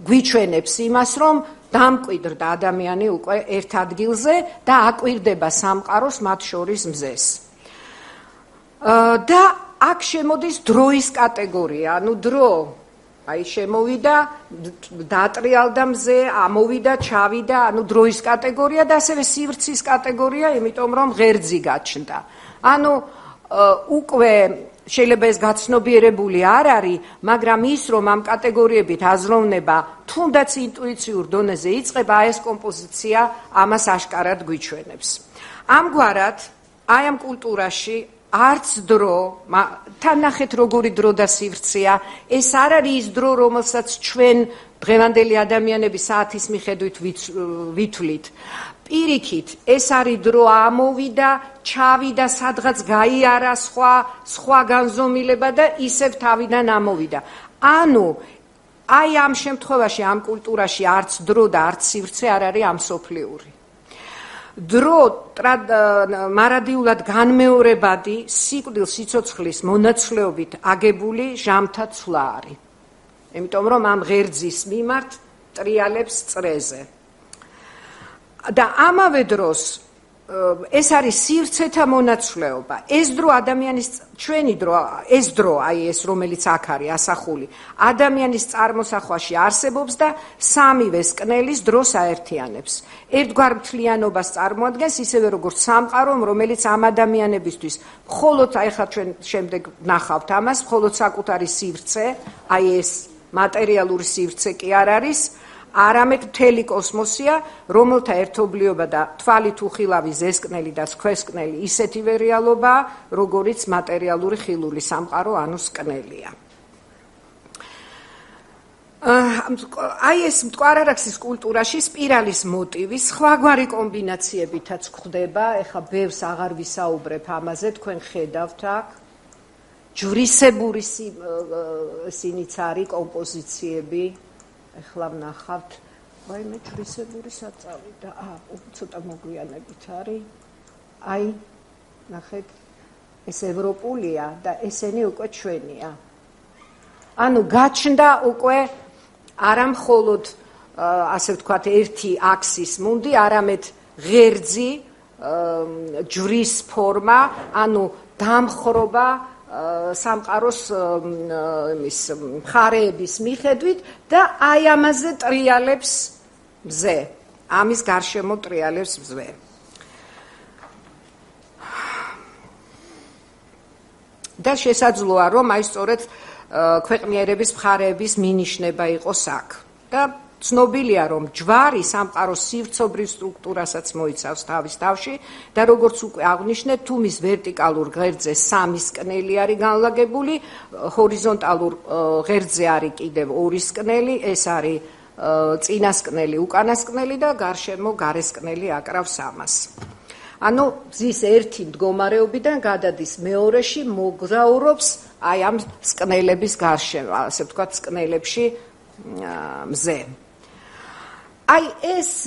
გვიჩვენებს იმას, რომ დამკვიდრდა ადამიანი უკვე ერთ ადგილზე და აკვირდება სამყაროს მათ შორის მზეს. და აქ შემოდის დროის კატეგორია, ანუ დრო აი შემოვიდა, დაატრიალდა მზე, ამოვიდა, ჩავიდა, ანუ დროის კატეგორია და ასევე სივრცის კატეგორია, იმიტომ რომ ღერძი გაჩნდა. ანუ უკვე შეიძლება ეს გაცნობიერებული არ არის, მაგრამ ის რომ ამ კატეგორიებით აზროვნება თუნდაც ინტუიციურ დონეზე იწყება, ეს კომპოზიცია ამას აშკარად გვიჩვენებს. ამგვარად, აი ამ კულტურაში არც დრო, თან ნახეთ როგორი დრო და სივრცეა, ეს არ არის ის დრო, რომელსაც ჩვენ დღევანდელი ადამიანები საათის მიხედვით ვითვლით. პირიქით, ეს არის დრო ამოვიდა, ჩავიდა, სადღაც გაიარა სხვა განზომილება და ისევ თავიდან ამოვიდა. ანუ აი ამ შემთხვევაში, ამ კულტურაში არც დრო და არც სივრცე არ არის ამსოფლიური. დრო მარადიულად განმეორებადი, სიკვდილ სიცოცხლის მონაცვლეობით აგებული ჟამთა ცვლა არის. იმიტომ რომ ამ ღერძის მიმართ ტრიალებს წრეზე. და ამავე დროს ეს არის სივრცეთა მონაცვლეობა. ეს დრო ადამიანის ჩვენი დრო, ეს დრო, აი ეს რომელიც აქ არის ასახული, ადამიანის წარმოსახვაში არსებობს და სამივე სკნელის დროს აერთიანებს. ერთგვარ მთლიანობას წარმოადგენს, ისევე როგორც სამყარო, რომელიც ამ ადამიანებისთვის მხოლოდ აი ხა ჩვენ შემდეგ ნახავთ ამას, მხოლოდ საკუთარი სივრცე, აი ეს მატერიალური სივრცე კი არ არის, არამედ მთელი კოსმოსია, რომელთა ერთობლიობა და თვალით უხილავი ზესკნელი და სქვესკნელი ისეთივე რეალობაა, როგორიც მატერიალური ხილული სამყარო, ანუ სკნელია. აი ეს მტკვარ-არაქსის კულტურაში სპირალის მოტივი სხვაგვარი კომბინაციებითაც გვხდება, ეხლა ბევრს აღარ ვისაუბრებ ამაზე, თქვენ ხედავთ აქ. ჯვრისებური სინიც არის კომპოზიციები. ეხლა ვნახავთ, ვაიმე ჯვრისებური საწავი და ცოტა მოგვიანებით არის. აი, ნახეთ, ეს ევროპულია და ესენი უკვე ჩვენია. ანუ გაჩნდა უკვე არა მხოლოდ ასე ვთქვათ, ერთი აქსის მუნდი, არამედ ღერძი, ჯვრის ფორმა, ანუ დამხრობა სამყაროს იმის მხარეების მიხედვით და აი ამაზე ტრიალებს მზე. ამის გარშემო ტრიალებს მზე. და შესაძლოა, რომ აი სწორედ ქვეყნიერების მხარეების მინიშნება იყოს აქ. და ცნობილია, რომ ჯვარი სამყაროს სივრცობრივ სტრუქტურასაც მოიცავს თავის თავში და როგორც უკვე აღვნიშნეთ, თუ მის ვერტიკალურ ღერძზე სამი სკნელი არის განლაგებული, ჰორიზონტალურ ღერძზე არის კიდევ ორი სკნელი, ეს არის წინასკნელი, უკანასკნელი და გარშემო გარესკნელი აკრავს ამას. ანუ მზის ერთი მდგომარეობიდან გადადის მეორეში, მოგზაურობს აი ამ სკნელების გარშემო, ასე ვთქვათ, სკნელებში მზე. აი ეს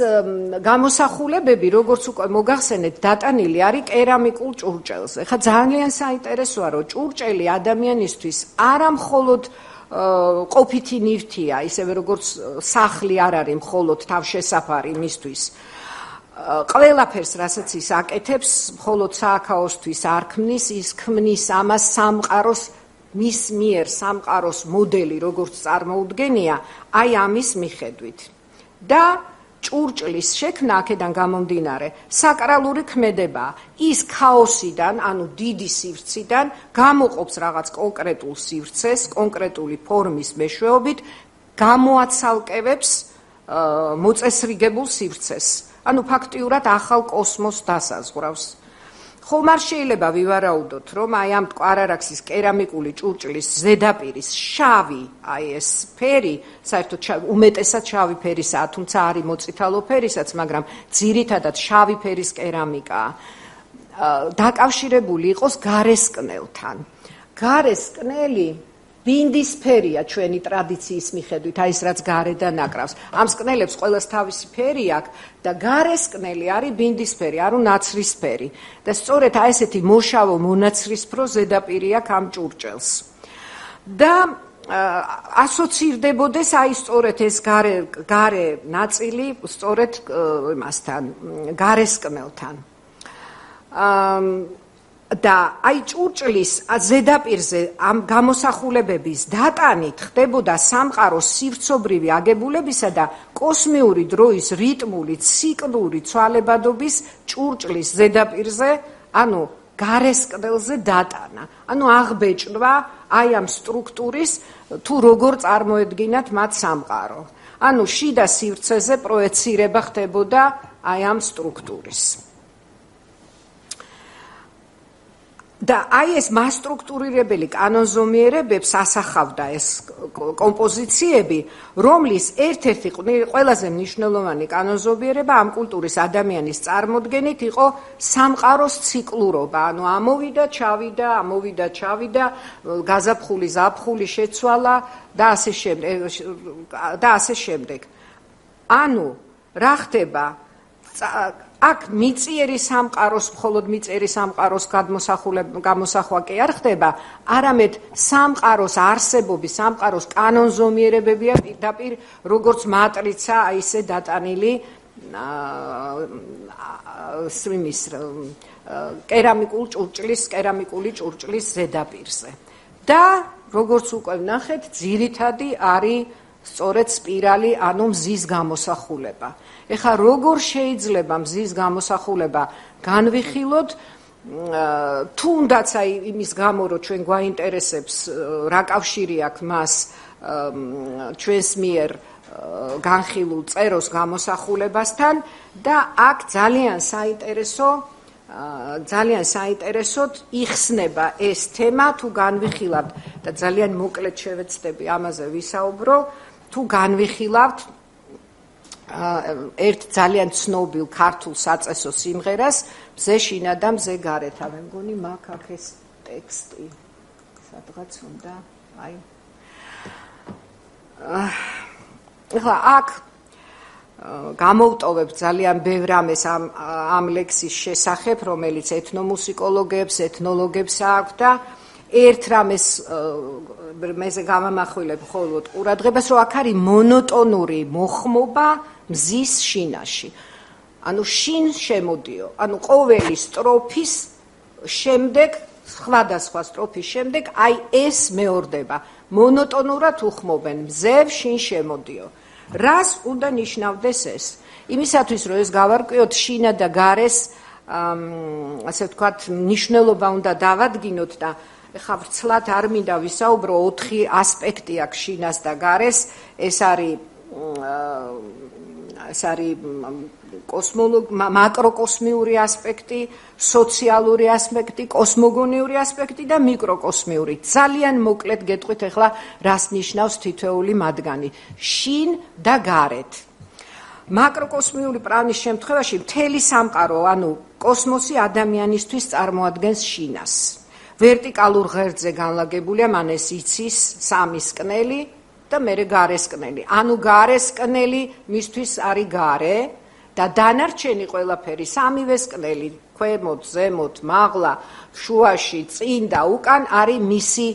გამოსახულებები, როგორც უკვე მოგახსენეთ, დატანილი არის კერამიკულ ჭურჭელზე. ხა ძალიან საინტერესოა, რომ ჭურჭელი ადამიანისთვის არა მხოლოდ ყოფითი ნივთია, ისევე როგორც სახლი არ არის მხოლოდ თავშესაფარი მისთვის. ყველაფერს, რასაც ის აკეთებს, მხოლოდ სააქაოსთვის არ ქმნის, ის ქმნის ამას სამყაროს მის მიერ სამყაროს მოდელი, როგორც წარმოუდგენია, აი ამის მიხედვით. და ჭურჭლის შექმნა აქედან გამომდინარე საკრალური ქმედებაა. ის ქაოსიდან, ანუ დიდი სივრციდან გამოყოფს რაღაც კონკრეტულ სივრცეს, კონკრეტული ფორმის მეშვეობით, გამოაცალკევებს მოწესრიგებულ სივრცეს. ანუ ფაქტიურად ახალ კოსმოსს დასაზღვრავს. ხომ არ შეიძლება ვივარაუდოთ, რომ აი ამ მტკვარ-არაქსის კერამიკული ჭურჭლის ზედაპირის შავი, აი ეს ფერი, საერთოდ უმეტესად შავი ფერისაა, თუმცა არის მოწითალო ფერისაც, მაგრამ ძირითადად შავი ფერის კერამიკაა. დაკავშირებული იყოს გარესკნელთან. გარესკნელი ბინდისფერია ჩვენი ტრადიციის მიხედვით, აი ეს რაც გარედან აკრავს. ამ სკნელებს ყველას თავისი ფერი აქვს და გარესკნელი არის ბინდისფერი, არ უნდა ნაცრისფერი. და სწორედ აი ესეთი მოშავო მონაცრისფრო ზედაპირი აქვს ამ ჭურჭელს. და ასოცირდებოდეს აი სწორედ ეს გარე ნაწილი სწორედ იმასთან, გარესკნელთან. და აი ჭურჭლის ზედაპირზე ამ გამოსახულებების დატანით ხდებოდა სამყაროს სივრცობრივი აგებულებისა და კოსმიური დროის რიტმული ციკლური ცვალებადობის ჭურჭლის ზედაპირზე, ანუ გარესკნელზე დატანა. ანუ აღბეჭდვა აი ამ სტრუქტურის თუ როგორ წარმოედგინათ მათ სამყარო. ანუ შიდა სივრცეზე პროექცირება ხდებოდა აი ამ სტრუქტურის. და აი ეს მასტრუქტურირებელი კანონზომიერებებს ასახავდა ეს კომპოზიციები, რომლის ერთ-ერთი ყველაზე მნიშვნელოვანი კანონზომიერება ამ კულტურის ადამიანის წარმოდგენით იყო სამყაროს ციკლურობა, ანუ ამოვიდა, ჩავიდა, გაზაფხული, ზაფხული შეცვალა და ასე შემდეგ. ანუ რა ხდება? აქ მიწიერი სამყაროს, მხოლოდ მიწიერი სამყაროს გამოსახვა კი არ ხდება, არამედ სამყაროს არსებობის, სამყაროს კანონზომიერებებია პირდაპირ როგორც მატრიცა, აი ესე დატანილი კერამიკული ჭურჭლის ზედაპირზე. და როგორც უკვე ვნახეთ, ძირითადი არის სწორედ სპირალი, ანუ მზის გამოსახულება. ეხლა როგორ შეიძლება მზის გამოსახულება განვიხილოთ, თუნდაც აი იმის გამო, რომ ჩვენ გვაინტერესებს რა კავშირი აქვს მას ჩვენს მიერ განხილულ წეროს გამოსახულებასთან და აქ ძალიან საინტერესოდ იხსნება ეს თემა, თუ განვიხილავთ და ძალიან მოკლედ შევეცდები ამაზე ვისაუბრო, თუ განვიხილავთ ერთ ძალიან ცნობილ ქართულ საწესო სიმღერას, მზე შინა და მზე გარეთა. მე მგონი მაქვს აქ ეს ტექსტი. სადღაც უნდა, აი. ეხლა აქ გამოვტოვებ ძალიან ბევრ ამეს ამ ლექსის შესახებ, რომელიც ეთნომუსიკოლოგებს, ეთნოლოგებს აქვს და ერთ რამეს მეზე გამამახვილებ მხოლოდ ყურადღებას, რომ აქ არის მონოტონური მოხმობა მზის შინაში. ანუ შინ შემოდიო, ანუ ყოველი სტროფის შემდეგ, სხვადასხვა სტროფის შემდეგ, აი ეს მეორდება. მონოტონურად უხმობენ მზევ შინ შემოდიო. რას უნდა ნიშნავდეს ეს? იმისათვის, რომ ეს გავარკვიოთ, შინა და გარეს, ასე ვთქვათ, მნიშვნელობა უნდა დავადგინოთ და ეხლა ვრცლად არ მინდა ვისაუბრო, 4 ასპექტი აქვს შინას და გარეს, ეს არის მაკროკოსმიური ასპექტი, სოციალური ასპექტი, კოსმოგონიური ასპექტი და მიკროკოსმიური. ძალიან მოკლედ გეტყვით ეხლა რას ნიშნავს თითოეული მათგანი. შინ და გარეთ. მაკროკოსმიური პლანის შემთხვევაში მთელი სამყარო, ანუ კოსმოსი ადამიანისთვის წარმოადგენს შინას. ვერტიკალურ ღერძზე განლაგებულია მან ეს იცის 3 სკნელი და მერე გარესკნელი. ანუ გარესკნელი მისთვის არის გარე და დანარჩენი ყველაფერი 3-ვე სკნელი, ქვემოთ, ზემოთ, მაღლა, შუაში, წინ და უკან არის მისი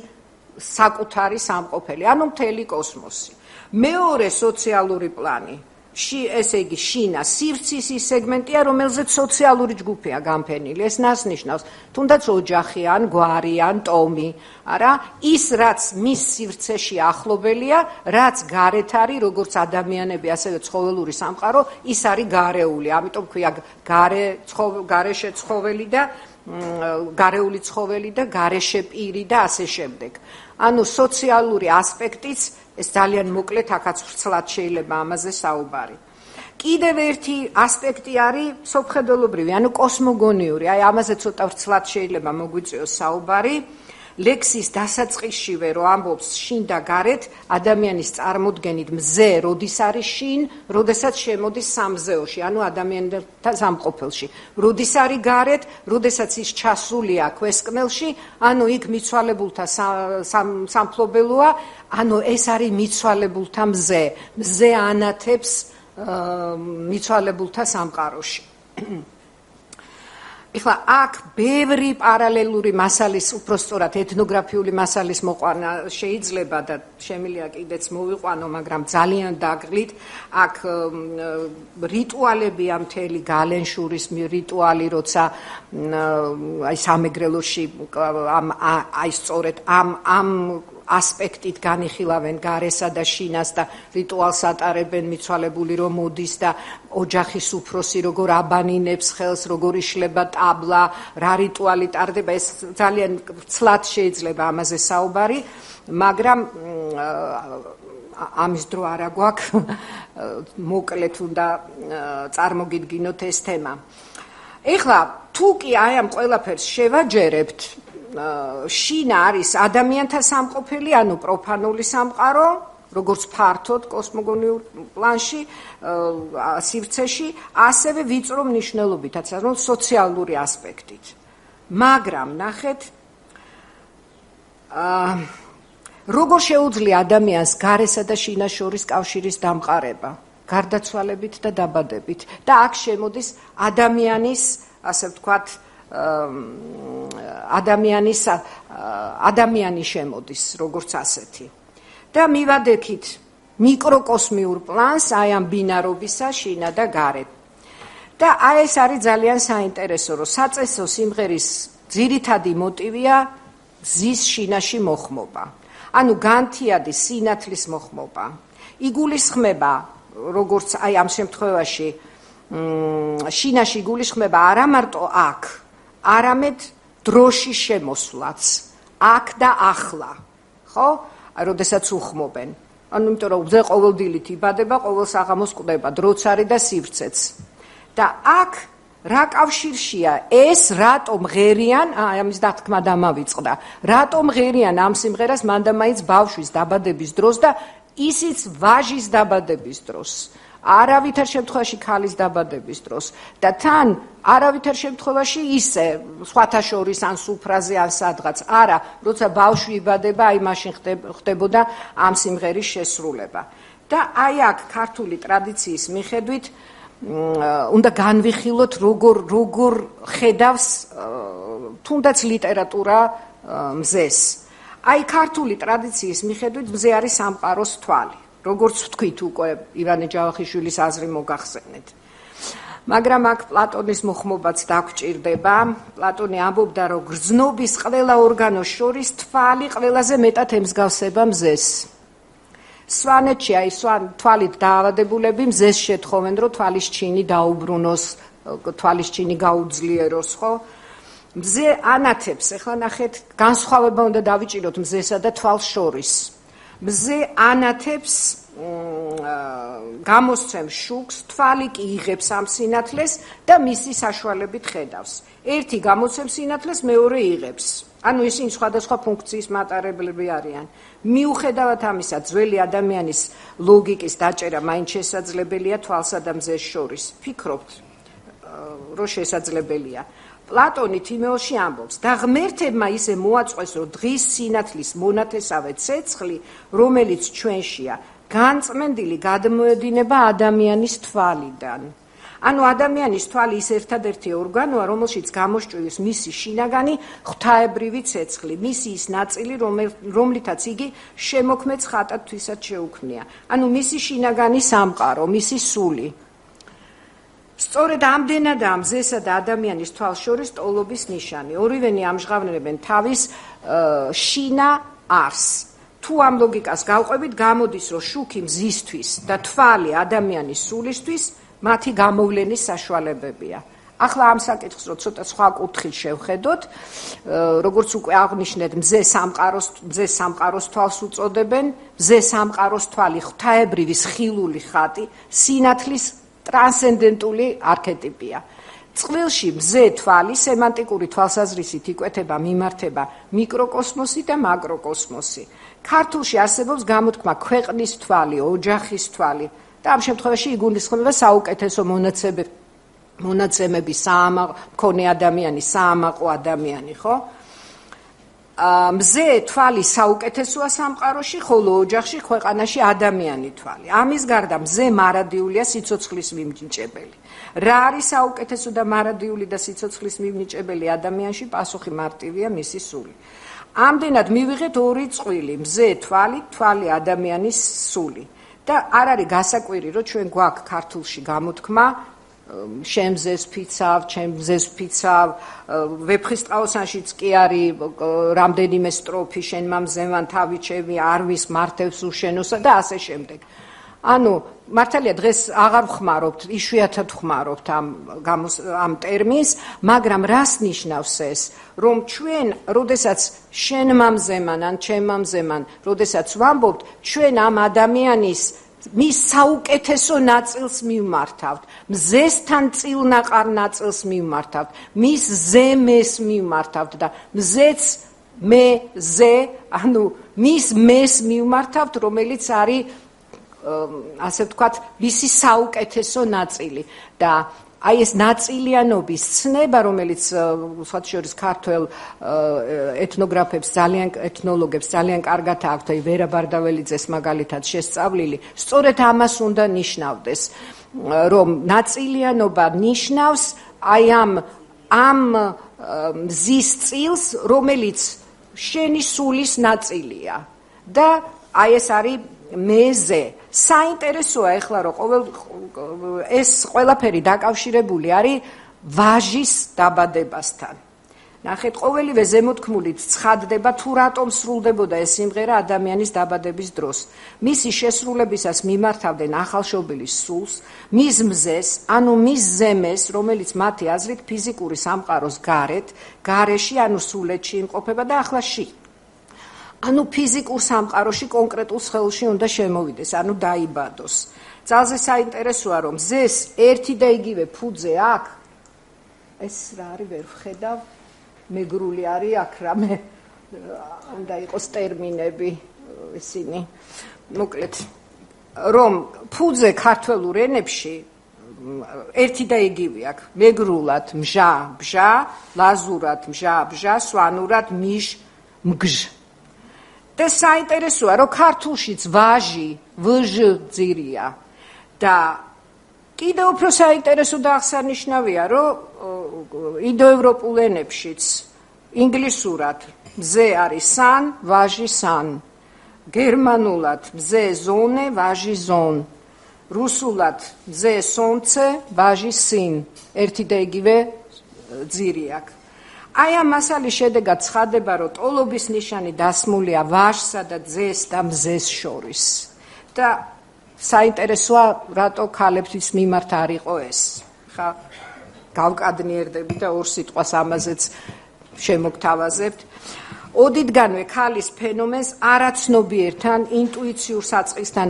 საკუთარი სამყოფელი, ანუ მთელი კოსმოსი. მეორე სოციალური პლანი, ესე იგი შინა, სივრცის ის სეგმენტია, რომელზეც სოციალური ჯგუფია განფენილი. ეს მას ნიშნავს, თუნდაც ოჯახი ან გვარი ან ტომი, არა, ის რაც მის სივრცეში ახლობელია, რაც გარეთ არის, როგორც ადამიანები, ასევე ცხოველური სამყარო, ის არის გარეული. ამიტომ ქვია გარეშე ცხოველი და გარეული ცხოველი და გარეშე პირი და ასე შემდეგ. ანუ სოციალური ასპექტიც ეს ძალიან მოკლედ აქაც ვრცლად შეიძლება ამაზე საუბარი. კიდევ ერთი ასპექტი არის სოფხედელობრივი, ანუ კოსმოგონიური. აი ამაზე ცოტა ვრცლად შეიძლება მოგვიწიოს საუბარი. ლექსის დასაწყისშივე რო ამბობს შინ და გარეთ ადამიანის წარმოდგენით მზე როდის არის შინ, როდესაც შემოდის სამზეოში, ანუ ადამიანთა სამყოფელში. როდის არის გარეთ, როდესაც ის ჩასულია ქვესკნელში, ანუ იქ მიცვალებულთა სამფლობელოა, ანუ ეს არის მიცვალებულთა მზე. მზე ანათებს მიცვალებულთა სამყაროში. ეხლა აქ ბევრი პარალელური მასალის, უпростоრად ეთნოგრაფიული მასალის მოყვანა შეიძლება და შემიძლია კიდეც მოვიყვანო, მაგრამ ძალიან დაგრლით. აქ რიტუალებია მთელი გალენშურის რიტუალი, როცა აი სამეგრელოში აი სწორედ ამ ასპექტით განიხილავენ გარესა და შინას და რიტუალს ატარებენ მიცვალებული რომ მოდის და ოჯახის უფროსი როგორ აბანინებს ხელს, როგორ იშლება ტაბლა, რა რიტუალი ტარდება, ეს ძალიან ცლად შეიძლება ამაზე საუბარი, მაგრამ ამის დრო არა გვაქვს, მოკლედ უნდა წარმოგიდგინოთ ეს თემა. ეხლა თუ კი აი ამ ყველაფერს შევაჯერებთ, შინა არის ადამიანთა სამყოფელი, ანუ პროფანული სამყარო, როგორც ფართოდ კოსმოგონიურ პლანში, სივრცეში, ასევე ვიწრო მნიშვნელობითაც, ანუ სოციალური ასპექტით. მაგრამ ნახეთ, როგორ შეუძლია ადამიანს გარესა და შინას შორის კავშირის დამყარება, გარდაცვალებით და დაბადებით და აქ შემოდის ადამიანის, ასე ვთქვათ, ადამიანი შემოდის როგორც ასეთი და მივადექით მიკროკოსმიურ პლანს აი ამ ბინარობისა შინა და გარე და აი ეს არის ძალიან საინტერესო, რომ საწესო სიმღერის ძირითადი მოტივია მზის შინაში მოხმობა, ანუ განთიადი სინათლის მოხმობა. იგულისხმება როგორც აი ამ შემთხვევაში შინაში იგულისხმება არა მარტო აქ, არამედ დროში შემოსვლაც, აქ და ახლა, ხო? როდესაც უხმობენ. ანუ იმიტომ რომ მზე ყოველდილით იბადება, ყოველ საღამოს კვდება, დროც არის და სივრცეც. და აქ რა კავშირშია ეს, რატომ ღერიან, ამის დათქმა დამავიწყდა, რატომ ღერიან ამ სიმღერას მანდამაიც ბავშვის დაბადების დროს და ისიც ვაჟის დაბადების დროს. არავითარ შემთხვევაში ქალის დაბადების დროს და თან არავითარ შემთხვევაში ისე სხვათა შორის ან სუფრაზე ან სადღაც არა, როცა ბავშვი იბადება, აი მაშინ ხდებოდა ამ სიმღერის შესრულება. და აი აქ ქართული ტრადიციის მიხედვით უნდა განვიხილოთ როგორ ხედავს თუნდაც ლიტერატურა მზეს. აი ქართული ტრადიციის მიხედვით მზე არის სამყაროს თვალი. როგორც ვთქვით უკვე ივანე ჯავახიშვილის აზრი მოგახსენეთ. მაგრამ აქ პლატონის მოხმობაც დაგვჭირდება. პლატონი ამბობდა, რომ გრძნობის ყველა ორგანოს შორის თვალი ყველაზე მეტად ემსგავსება მზეს. სვანეთში აი თვალით დაავადებულები მზეს შეთხოვენ, რომ თვალის ჩინი დაუბრუნოს, თვალის ჩინი გაუძლიეროს, ხო? მზე ანათებს, ეხლა ნახეთ, განსხვავება უნდა დავიჭიროთ მზესა და თვალს შორის. მზე ანათებს, გამოსცემს შუქს, თვალი კი იღებს ამ სინათლეს და მისი საშუალებით ხედავს. ერთი გამოსცემს სინათლეს, მეორე იღებს. ანუ ისინი სხვადასხვა ფუნქციის მატარებლები არიან. მიუხედავად ამისა, ძველი ადამიანის ლოგიკის დაჭერა მაინც შესაძლებელია თვალსა და მზეს შორის. ფიქრობთ, რომ შესაძლებელია. პლატონი თიმეოში ამბობს და ღმერთებმა ისე მოაწყვეს, რომ დღის სინათლის მონათესავე ცეცხლი, რომელიც ჩვენშია, განწმენდილი გადმოედინება ადამიანის თვალიდან. ანუ ადამიანის თვალი ის ერთადერთი ორგანოა, რომელშიც გამოსჭვივის მისი შინაგანი ღვთაებრივი ცეცხლი, მისი ის ნაწილი, რომლითაც იგი შემოქმედს ხატათვისაც შეუქმნია. ანუ მისი შინაგანი სამყარო, მისი სული. სწორედ ამდენადაა მზესა და ადამიანის თვალს შორის ტოლობის ნიშანი. ორივენი ამჟღავნებენ თავის შინა არსს. თუ ამ ლოგიკას გავყვებით, გამოდის, რომ შუქი მზისთვის და თვალი ადამიანის სულისთვის მათი გამოვლენის საშუალებებია. ახლა ამ საკითხს რო ცოტა სხვა კუთხით შევხედოთ, როგორც უკვე აღნიშნეთ, მზე სამყაროს თვალს უწოდებენ, მზე სამყაროს თვალი ღვთაებრივი ხილული ხატი, სინათლის ტრანსცენდენტული არქეტიპია. წყვილში მზე თვალი სემანტიკური თვალსაზრისით იკვეთება მიმართება მიკროკოსმოსი და მაკროკოსმოსი. ქართულში არსებობს გამოთქმა ქვეყნის თვალი, ოჯახის თვალი და ამ შემთხვევაში იგულისხმება საუკეთესო მონაცემები მქონე ადამიანი, საამაყო ადამიანი, ხო? მზე თვალი საუკეთესოა სამყაროში, ხოლო ოჯახში ქვეყანაში ადამიანი თვალი. ამის გარდა მზე მარადიულია სიცოცხლის მიმნიჭებელი. რა არის საუკეთესო და მარადიული და სიცოცხლის მიმნიჭებელი ადამიანში? პასუხი მარტივია, მისი სული. ამდენად მივიღეთ ორი წყვილი, მზე თვალი, თვალი ადამიანის სული. და არ არის გასაკვირი, რომ ჩვენ გვაქვს ქართულში გამოთქმა შენ მზეს ფიცავ, ჩემ მზეს ფიცავ, ვეფხისტყაოსანშიც კი არის რამდენიმე სტროფი შენ მამზევან თავი ჩემი არ ვის მართებს უშენოსა და ასე შემდეგ. ანუ მართალია დღეს აღარ ვხმარობთ, იშვიათად ვხმარობთ ამ ტერმინს, მაგრამ რას ნიშნავს ეს, რომ ჩვენ, როდესაც შენ მამზემან ან ჩემ მამზემან, როდესაც ვამბობთ, ჩვენ ამ ადამიანის მის საუკეთესო ნაწილს მივმართავთ, მზესთან წილნაყარ ნაწილს მივმართავთ, მის ზემეს მივმართავთ და მზეც მე-ზე, ანუ მის მეს მივმართავთ, რომელიც არის ასე ვთქვათ, მისი საუკეთესო ნაწილი და აი ეს ნაწილიანობის ცნება, რომელიც სხვათა შორის ქართველ ეთნოლოგებს ძალიან კარგად აქვთ, აი ვერა ბარდაველიძეს მაგალითად შესწავლილი, სწორედ ამას უნდა ნიშნავდეს, რომ ნაწილიანობა ნიშნავს აი ამ მზის წილს, რომელიც შენი სულის ნაწილია და აი ეს არის მეზე. საინტერესოა ეხლა რომ ეს ყველაფერი დაკავშირებული არის ვაჟის დაბადებასთან. ნახეთ, ყოველივე ზემოთქმულით ცხადდება თუ რატომ სრულდებოდა ეს სიმღერა ადამიანის დაბადების დროს. მისი შესრულებისას მიმართავდნენ ახალშობილის სულს, მის მზეს, ანუ მის ზემეს, რომელიც მათი აზრით ფიზიკური სამყაროს გარეში, ანუ სულეთში იმყოფება და ახლაში. ანუ ფიზიკურ სამყაროში კონკრეტულ სხეულში უნდა შემოვიდეს, ანუ დაიბადოს. ძალზე საინტერესოა, რომ მზეს ერთი და იგივე ფუძე აქვს. ეს რა არის, ვერ ვხედავ, მეგრული არის აქ რამე, უნდა იყოს ტერმინები ისინი. მოკლედ, რომ ფუძე ქართველურ ენებში ერთი და იგივე აქვს. მეგრულად მჟა, ბჟა, ლაზურად მჟა, ბჟა, სვანურად მიშ, მგჟ. და საინტერესოა, რომ ქართულშიც ვაჟი, ვჟ ძირია და კიდევ უფრო საინტერესო და აღსანიშნავია, რომ ინდოევროპულ ენებშიც ინგლისურად მზე არის სან, ვაჟი სან, გერმანულად მზე ზონე, ვაჟი ზონ, რუსულად მზე სონცე, ვაჟი სინ, ერთი და იგივე ძირი აქვს. აი ამ მასალის შედეგად ცხადდება, რომ ტოლობის ნიშანი დასმულია ვაჟსა და ძეს და მზეს შორის. და საინტერესოა, რატო ქალებთვის მიმართ არ იყო ეს. ხა გავკადნიერდები და ორ სიტყვას ამაზეც შემოგთავაზებთ. ოდითგანვე ქალის ფენომენს არაცნობიერთან ინტუიციურ საწყისთან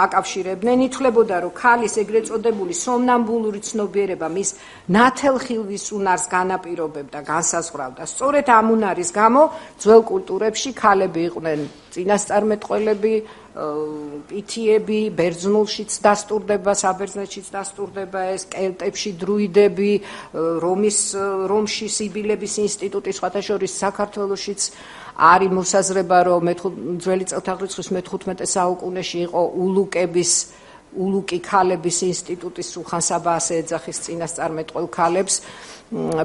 აკავშირებდნენ, ითვლებოდა, რომ ქალის ეგრეთ წოდებული სომნამბულური ცნობიერება მის ნათელხილვის უნარს განაპირობებდა, განსაზღვრავდა. სწორედ ამ უნარის გამო ძველ კულტურებში ქალები იყვნენ წინასწარმეტყველები, პითიები, ბერძნულშიც დასტურდება, საბერძნეთშიც დასტურდება ეს, კელტებში დრუიდები, რომში სიბილების ინსტიტუტი, სხვათა შორის საქართველოშიც არის მოსაზრება, რომ ძველი წელთაღრიცხვის მე-15 საუკუნეში იყო ულუკი ქალების ინსტიტუტის უხანსაბა ასე ეძახის წინასწარმეტყველ ქალებს,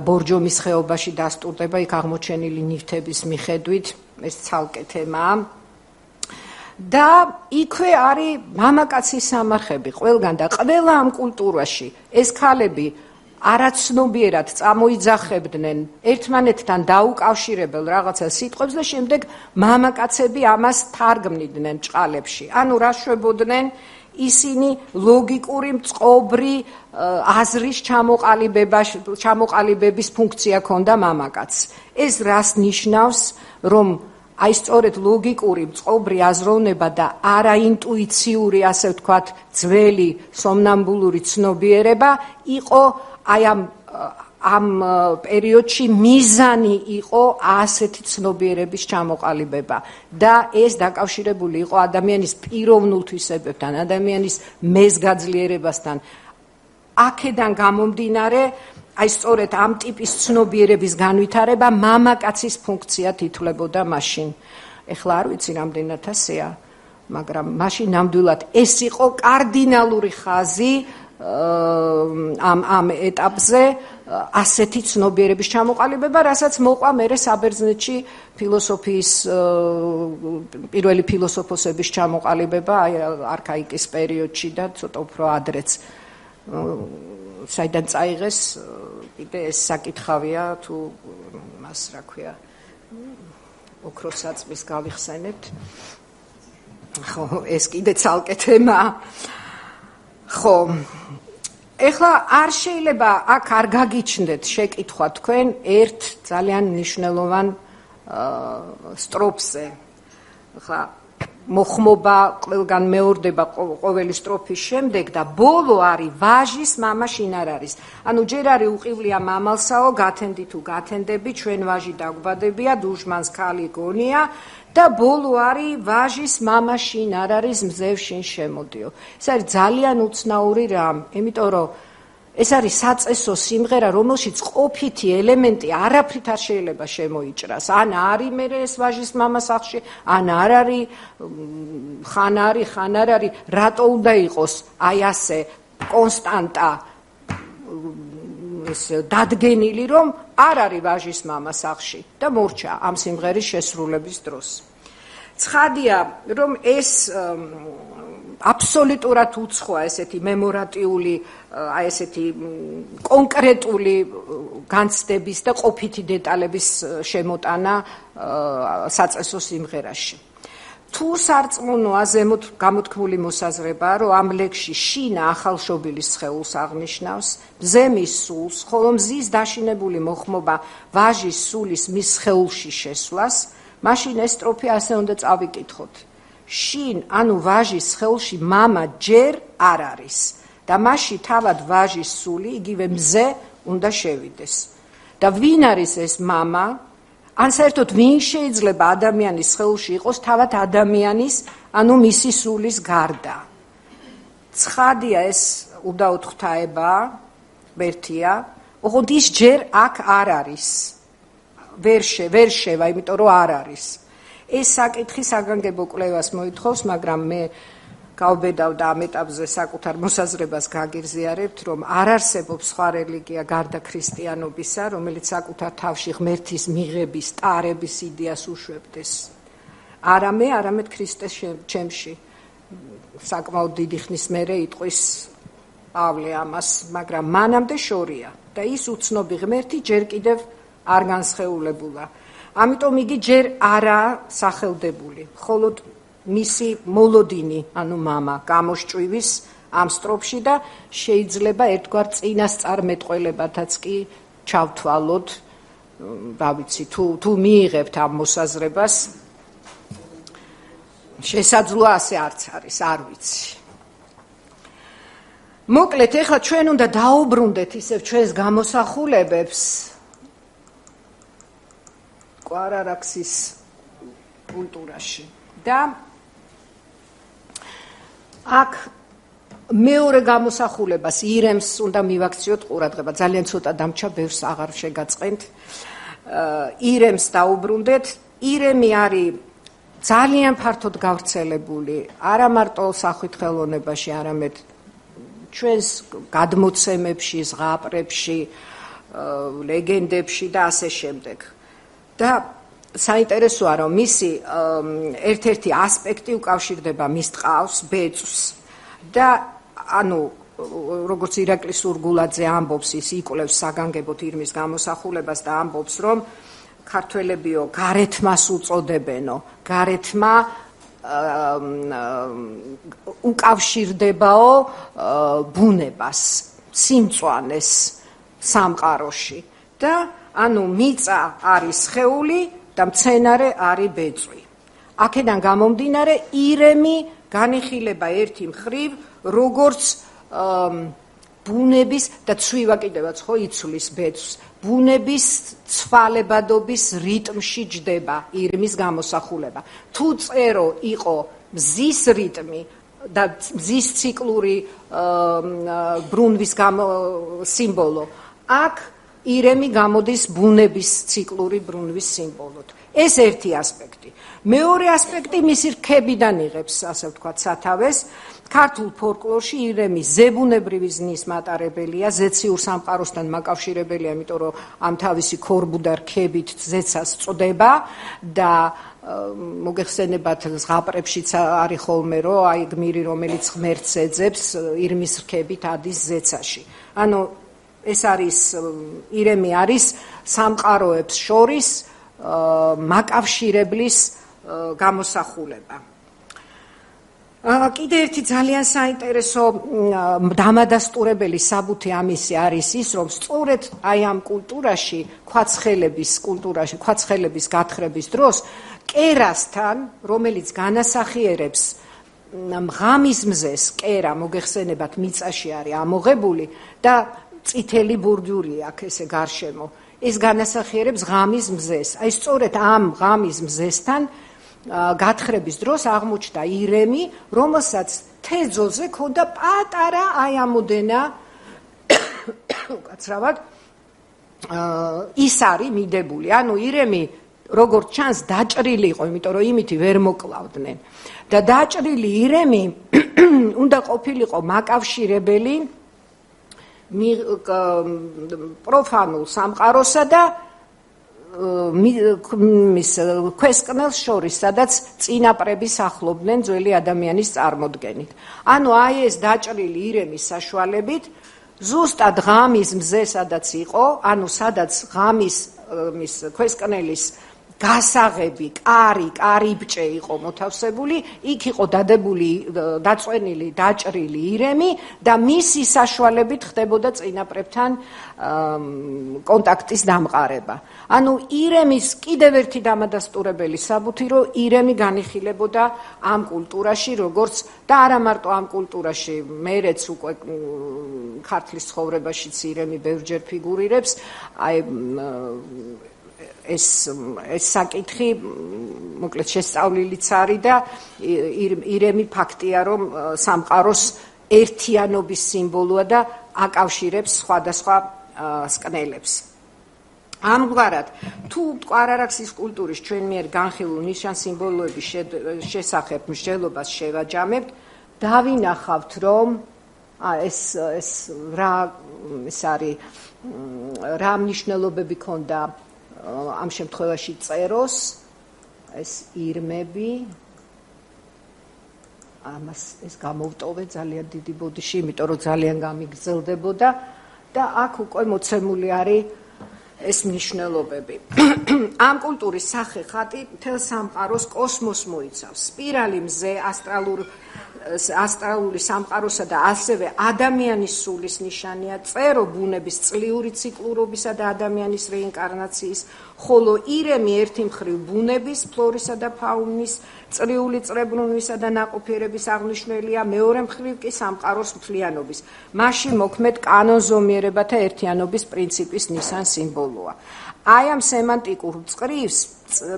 ბორჯომის ხეობაში დასტურდება, იქ აღმოჩენილი ნივთების მიხედვით, ეს ცალკე თემაა. და იქვე არის მამაკაცის სამარხები ყველგან და ყველა ამ კულტურაში ეს ქალები არაცნობიერად წამოიძახებდნენ ერთმანეთთან დაუკავშირებელ რაღაცა სიტყვებს და შემდეგ მამაკაცები ამას თარგმნიდნენ ჭყალებში. ანუ რა შვებოდნენ? ისინი ლოგიკური მწყობრი აზრის ჩამოყალიბების ფუნქცია ჰქონდა მამაკაცს. ეს რას ნიშნავს, რომ აი სწორედ ლოგიკური მწყობრი აზროვნება და არაინტუიციური, ასე ვთქვათ, ძველი სომნამბულური ცნობიერება იყო აი ამ პერიოდში მიზანი იყო ასეთი ცნობიერების ჩამოყალიბება და ეს დაკავშირებული იყო ადამიანის პიროვნულ თვისებებთან, ადამიანის მეზგაძლიერებასთან. აქედან გამომდინარე, აი სწორედ ამ ტიპის ცნობიერების განვითარება მამაკაცის ფუნქციად ითვლებოდა მაშინ. ეხლა არ ვიცი რამდენად ასეა, მაგრამ მაშინ ნამდვილად ეს იყო კარდინალური ხაზი ამ ეტაპზე ასეთი ცნობიერების ჩამოყალიბება, რასაც მოყვა მერე საბერძნეთში ფილოსოფიის პირველი ფილოსოფოსების ჩამოყალიბება აი არქაიკის პერიოდში და ცოტა უფრო ადრეც. საიდან წაიღეს კიდე ეს საკითხავია თუ მას რა ქვია ოქროს საწმის გავიხსენებთ. ხო, ეს კიდე ცალკე თემაა. ხო, ეხლა არ შეიძლება აქ არ გაგიჩნდეთ შეკითხვა თქვენ ერთ ძალიან მნიშვნელოვან სტროფზე. ეხლა მოხმობა ყველგან მეორდება ყოველი სტროფის შემდეგ და ბოლო არის ვაჟის მამა შინ არ არის. ანუ ჯერ არის უყივლია მამალსაო, გათენდი თუ გათენდები, ჩვენ ვაჟი დაგვბადებია, დუშმანს ქალი გონია და ბოლო არის ვაჟის მამა შინ არ არის, მზევ შინ შემოდიო. ეს არის ძალიან უცნაური რამ, იმიტომ რომ ეს არის საწესო სიმღერა, რომელშიც ყოფითი ელემენტი არაფრით არ შეიძლება შემოიჭრას. ან არის მერე ეს ვაჟის მამა სახლში, ან არ არის, ხან არის, ხან არ არის, რატო უნდა იყოს აი ასე კონსტანტა ეს დადგენილი, რომ არ არის ვაჟის მამა სახლში და მორჩა ამ სიმღერის შესრულების დროს. ცხადია, რომ ეს აბსოლუტურად უცხოა ესეთი მემორატიული, აი ესეთი კონკრეტული განცდების და ყოფითი დეტალების შემოტანა საწესო სიმღერაში. თუ სარწმუნოა ზემოთ გამოთქმული მოსაზრებაა, რომ ამ ლექსში შინა ახალშობილის სხეულს აღნიშნავს, მზემის სულს, ხოლო მზის დაშინებული მოხმობა ვაჟის სულის მის სხეულში შესვლას, მაშინ ეს სტროფი ასე უნდა წავიკითხოთ. შინ, ანუ ვაჟის სხეულში მამა ჯერ არ არის და მასში თავად ვაჟის სული, იგივე მზე უნდა შევიდეს. და ვინ არის ეს მამა? ან საერთოდ ვინ შეიძლება ადამიანის სხეულში იყოს თავად ადამიანის, ანუ მისი სულის გარდა? ცხადია ეს უდაოდ ღვთაებაა, ერთია, ოღონდ ის ჯერ აქ არ არის. ვერ შევა, იმიტომ რომ არ არის. ეს საკითხი საგანგებო კვლევას მოითხოვს, მაგრამ მე გავბედავ და ამ ეტაპზე საკუთარ მოსაზრებას გაგირზიარებთ, რომ არ არსებობს სხვა რელიგია გარდა ქრისტიანობისა, რომელიც საკუთარ თავში ღმერთის მიღების, ტარების იდეას უშვებდეს. არამედ ქრისტეს ჩემში. საკმაოდ დიდი ხნის მერე იტყვის პავლე ამას, მაგრამ მანამდე შორია და ის უცნობი ღმერთი ჯერ კიდევ არ განსხეულებულა. ამიტომ იგი ჯერ არაა სახელდებული, მხოლოდ მისი მოლოდინი, ანუ მამა, გამოსჭვივის ამ სტროფში და შეიძლება ერთგვარ წინასწარმეტყველებათაც კი ჩავთვალოთ, რა ვიცი, თუ მიიღებთ ამ მოსაზრებას, შესაძლოა ასე არც არის, არ ვიცი. მოკლედ, ეხლა ჩვენ უნდა დაუბრუნდეთ ისევ ჩვენს გამოსახულებებს კვარარაქსის კულტურაში. და აქ მეორე გამოსახულებას ირემს უნდა მივაქციოთ ყურადღება. ძალიან ცოტა დამჭა, ბევრს აღარ შეგაწყენთ. ირემს დაუბრუნდეთ. ირემი არის ძალიან ფართოდ გავრცელებული, არა მარტო სახვით ხელოვნებაში, არამედ ჩვენს გადმოცემებში, ზღაპრებში, ლეგენდებში და ასე შემდეგ. და საინტერესოა, რომ მისი ერთ-ერთი ასპექტი უკავშირდება მის ტყავს, ბეწვს და ანუ როგორც ირაკლი სურგულაძე ამბობს, ის იკვლევს საგანგებოდ ირმის გამოსახულებას და ამბობს, რომ ქართველებიო გარეთმას უწოდებენო, გარეთმა უკავშირდებაო ბუნებას, სიმწვანეს სამყაროში და ანუ მიწა არის სხეული და მცენარე არის ბეწვი. აქედან გამომდინარე ირემი განიხილება ერთი მხრივ როგორც ბუნების და ცვივა კიდევაც ხო იცვლის ბედს. ბუნების ცვალებადობის რიტმში ჯდება ირმის გამოსახულება. თუ წერო იყო მზის რიტმი და მზის ციკლური ბრუნვის სიმბოლო, აქ ირემი გამოდის ბუნების ციკლური ბრუნვის სიმბოლოდ. ეს ერთი ასპექტი. მეორე ასპექტი მისი რქებიდან იღებს, ასე ვთქვათ, სათავეს. ქართულ ფოლკლორში ირემი ზებუნებრივი ზნის მატარებელია, ზეციურ სამყაროსთან მაკავშირებელია, იმიტომ რომ ამ თავისი ქორბუ და რქებით ზეცას წდება და მოგეხსენებათ ზღაპრებშიც არის ხოლმე, რომ აი გმირი, რომელიც ღმერთს ეძებს, ირმის რქებით ადის ზეცაში. ანუ ეს არის ირემი არის სამყაროებს შორის მაკავშირებლის გამოსახულება. კიდე ერთი ძალიან საინტერესო დამადასტურებელი საბუთი ამისი არის ის, რომ სწორედ აი ამ კულტურაში, ქვაცხელების გათხრების დროს, კერასთან, რომელიც განასახიერებს მღამის მზეს, კერა მოგეხსენებათ მიწაში არის ამოღებული და წითელი ბურდიული აქვს ესე გარშემო. ეს განასახიერებს ღამის მზეს. აი სწორედ ამ ღამის მზესთან გათხრების დროს აღმოჩნდა ირემი, რომელსაც თეძოზე ქონდა პატარა აი ამოდენა უკაცრავად ის არის მიდებული. ანუ ირემი როგორც ჩანს დაჭრილი იყო, იმიტომ რომ იმითი ვერ მოკლავდნენ. და დაჭრილი ირემი უნდა ყოფილიყო მაკავშირებელი პროფანულ სამყაროსა და მის ქვესკნელს შორის, სადაც წინაპრები სახლობდნენ ძველი ადამიანის წარმოდგენით. ანუ აი ეს დაჭრილი ირემის საშუალებით ზუსტად ღამის მზე სადაც იყო, ანუ სადაც ღამის მის ქვესკნელის გასაღები, კარიბჭე იყო მოთავსებული, იქ იყო დაწვენილი დაჭრილი ირემი და მისი საშუალებით ხდებოდა წინაპრებთან კონტაქტის დამყარება. ანუ ირემის კიდევ ერთი დამადასტურებელი საბუთი, რომ ირემი განიხილებოდა ამ კულტურაში, როგორც და არა მარტო ამ კულტურაში, მერეც უკვე ქართლის ცხოვრებაშიც ირემი ბევრჯერ ფიგურირებს, აი ეს საკითხი მოკლედ შესწავლილიც არის და ირემი ფაქტია, რომ სამყაროს ერთიანობის სიმბოლოა და აკავშირებს სხვადასხვა სკნელებს. ამგვარად, თუ მტკვარ-არაქსის კულტურის ჩვენ მიერ განხილულ ნიშან-სიმბოლოების შესახებ მსჯელობას შევაჯამებთ, დავინახავთ, რომ ეს არის რა მნიშვნელობები ქონდა ამ შემთხვევაში წეროს, ეს ირმები, ამას ეს გამოვტოვე ძალიან დიდი ბოდიში, იმიტომ რომ ძალიან გამიგრძელდებოდა და აქ უკვე მოცემული არის ეს მნიშვნელობები. ამ კულტურის სახე ხატი მთელ სამყაროს კოსმოსს მოიცავს. სპირალი მზე, ასტრალური სამყაროსა და ასევე ადამიანის სულის ნიშანია, წერო ბუნების წლიური ციკლურობისა და ადამიანის რეინკარნაციის, ხოლო ირემი ერთი მხრივ ბუნების, ფლორისა და ფაუნის, წრიული წრებრუნვისა და ნაყოფიერების აღნიშვნელია, მეორე მხრივ კი სამყაროს მთლიანობის, მასში მოქმედ კანონზომიერებათა ერთიანობის პრინციპის ნისან სიმბოლოა. აი ამ სემანტიკურ წყრივს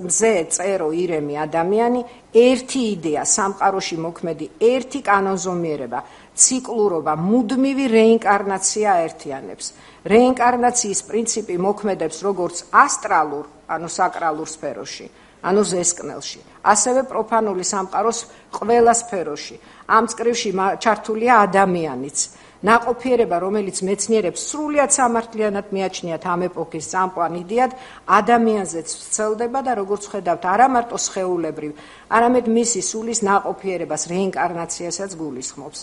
მზე, წერო, ირემი, ადამიანი ერთი იდეა, სამყაროში მოქმედი ერთი კანონზომიერება, ციკლურობა, მუდმივი რეინკარნაცია აერთიანებს. რეინკარნაციის პრინციპი მოქმედებს როგორც ასტრალურ, ანუ საკრალურ სფეროში, ანუ ზესკნელში, ასევე პროფანული სამყაროს ყველა სფეროში. ამ წყრივში ჩართულია ადამიანიც. ნაყოფიერება, რომელიც მეცნიერებს სრულიად სამართლიანად მიაჩნიათ ამ ეპოქის წამყვან იდეად, ადამიანზეც ვრცელდება და როგორც ხედავთ, არა მარტო სხეულებრივ, არამედ მისი სულის ნაყოფიერებას, რეინკარნაციასაც გულისხმობს.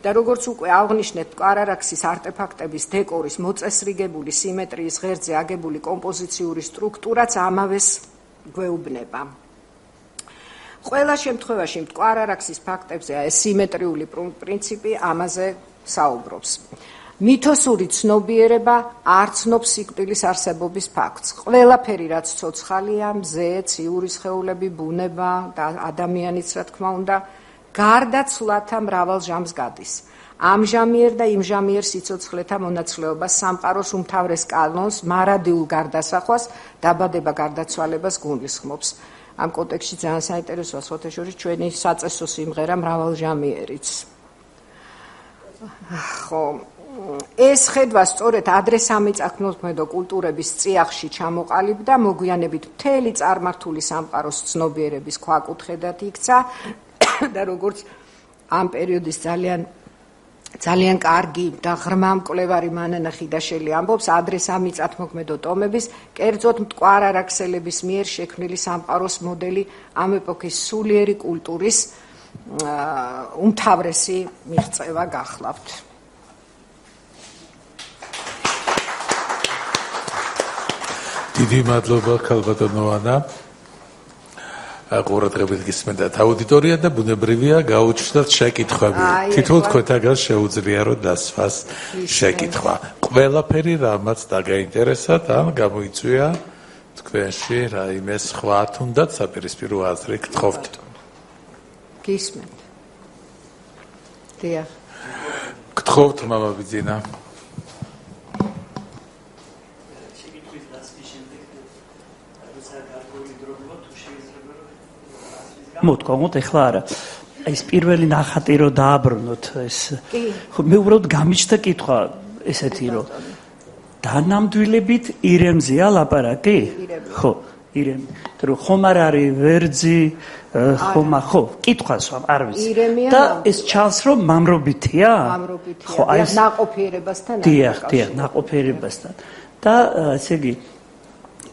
და როგორც უკვე აღნიშნეთ, მტკვარ-არაქსის არტეფაქტების დეკორის მოწესრიგებული სიმეტრიის ღერძზე აგებული კომპოზიციური სტრუქტურაც ამავეს გვეუბნება. ყველა შემთხვევაში მტკვარ-არაქსის ფაქტებზე ეს სიმეტრიული პრინციპი ამაზე საუბრობს. მითოსური ცნობიერება არ ცნობს სიკვდილის არსებობის ფაქტს. ყველაფერი, რაც ცოცხალია, მზე, ციური სხეულები, ბუნება და ადამიანიც, რა თქმა უნდა, გარდაცვლათა მრავალ ჟამს გადის. ამჟამიერ და იმჟამიერ სიცოცხლეთა მონაცვლეობას, სამყაროს უმთავრეს კანონს, მარადიულ გარდასახვას, დაბადება გარდაცვალებას გულისხმობს. ამ კონტექსტში ძალიან საინტერესოა სხვათაშორის ჩვენი საწესო სიმღერა მრავალჟამიერიც. ხო, ეს ხედვა სწორედ ადრესამიწათმოქმედო კულტურების წიაღში ჩამოყალიბდა, მოგვიანებით მთელი წარმართული სამყაროს ცნობიერების ქვაკუთხედად იქცა და როგორც ამ პერიოდის ძალიან კარგი და ღრმა მკვლევარი მანანა ხიდაშელი ამბობს, ადრესამიწათმოქმედო ტომების, კერძოდ მტკვარ-არაქსელების მიერ შექმნილი სამყაროს მოდელი ამ ეპოქის სულიერი კულტურის უმთავრესი მიღწევა გახლავთ. დიდი მადლობა ქალბატონო ანა. ყურადღებით გისმენდათ აუდიტორია და ბუნებრივია გაუჩნდათ შეკითხვები. თითოეულ თქვენთაგან შეუძლია რომ დასვას შეკითხვა. ყველაფერი რამაც დაგაინტერესათ ან გამოიწვია თქვენში რაიმე სხვა თუნდაც საპირისპირო აზრი გთხოვთ. გისმენთ. დიახ. გთხოვთ მამა ბიძინა. მოტყობთ ეხლა არა. ეს პირველი ნახატი რო დააბრუნოთ ეს ხო მე უბრალოდ გამიჩნდა კითხვა ესეთი რომ დანამდვილებით ირემზეა ლაპარაკი? ხო, ირემი. რომ ხომ არ არის ვერძი, ხო, კითხვას არ ვიცი. და ეს ჩანს რომ მამრობითია? მამრობითია. ხო, აი ნაყოფიერებასთან. დიახ, ნაყოფიერებასთან. და ესე იგი